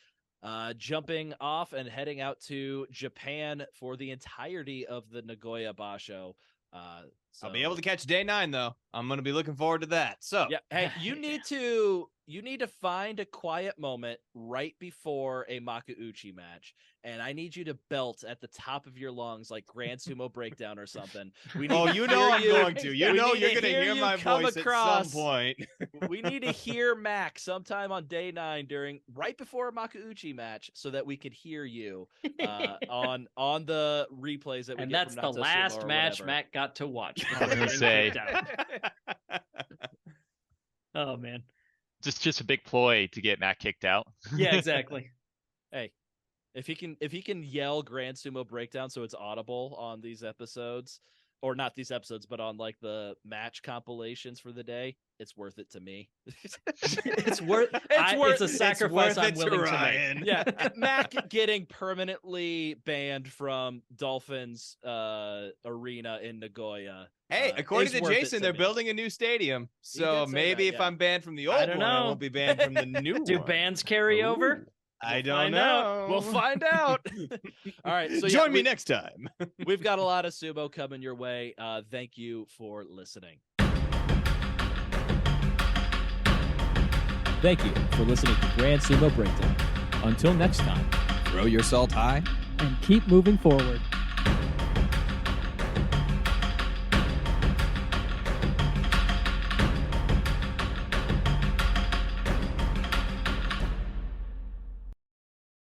jumping off and heading out to Japan for the entirety of the Nagoya basho. I'll be able to catch day 9 though. I'm going to be looking forward to that. So hey, you need to find a quiet moment right before a Makuuchi match, and I need you to belt at the top of your lungs like Grand Sumo Breakdown or something. I'm going to. You're going to hear my voice at some point. We need to hear Mac sometime on day 9 right before a Makuuchi match, so that we could hear you on the replays that we. And get that's from the last match whatever. Mac got to watch. I was gonna say. Oh man. Just a big ploy to get Matt kicked out. Yeah, exactly. Hey, if he can yell Grand Sumo Breakdown so it's audible on these episodes, or not these episodes, but on like the match compilations for the day, it's worth it to me. It's a sacrifice I'm willing to make. Yeah, Mac getting permanently banned from Dolphins arena in Nagoya. Hey, according to Jason, they're building a new stadium. So maybe if I'm banned from the old one, I won't be banned from the new one. Do bans carry over? I don't know. We'll find out. All right. So join me next time. We've got a lot of sumo coming your way. Thank you for listening. Thank you for listening to Grand Sumo Breakdown. Until next time, Throw your salt high and keep moving forward.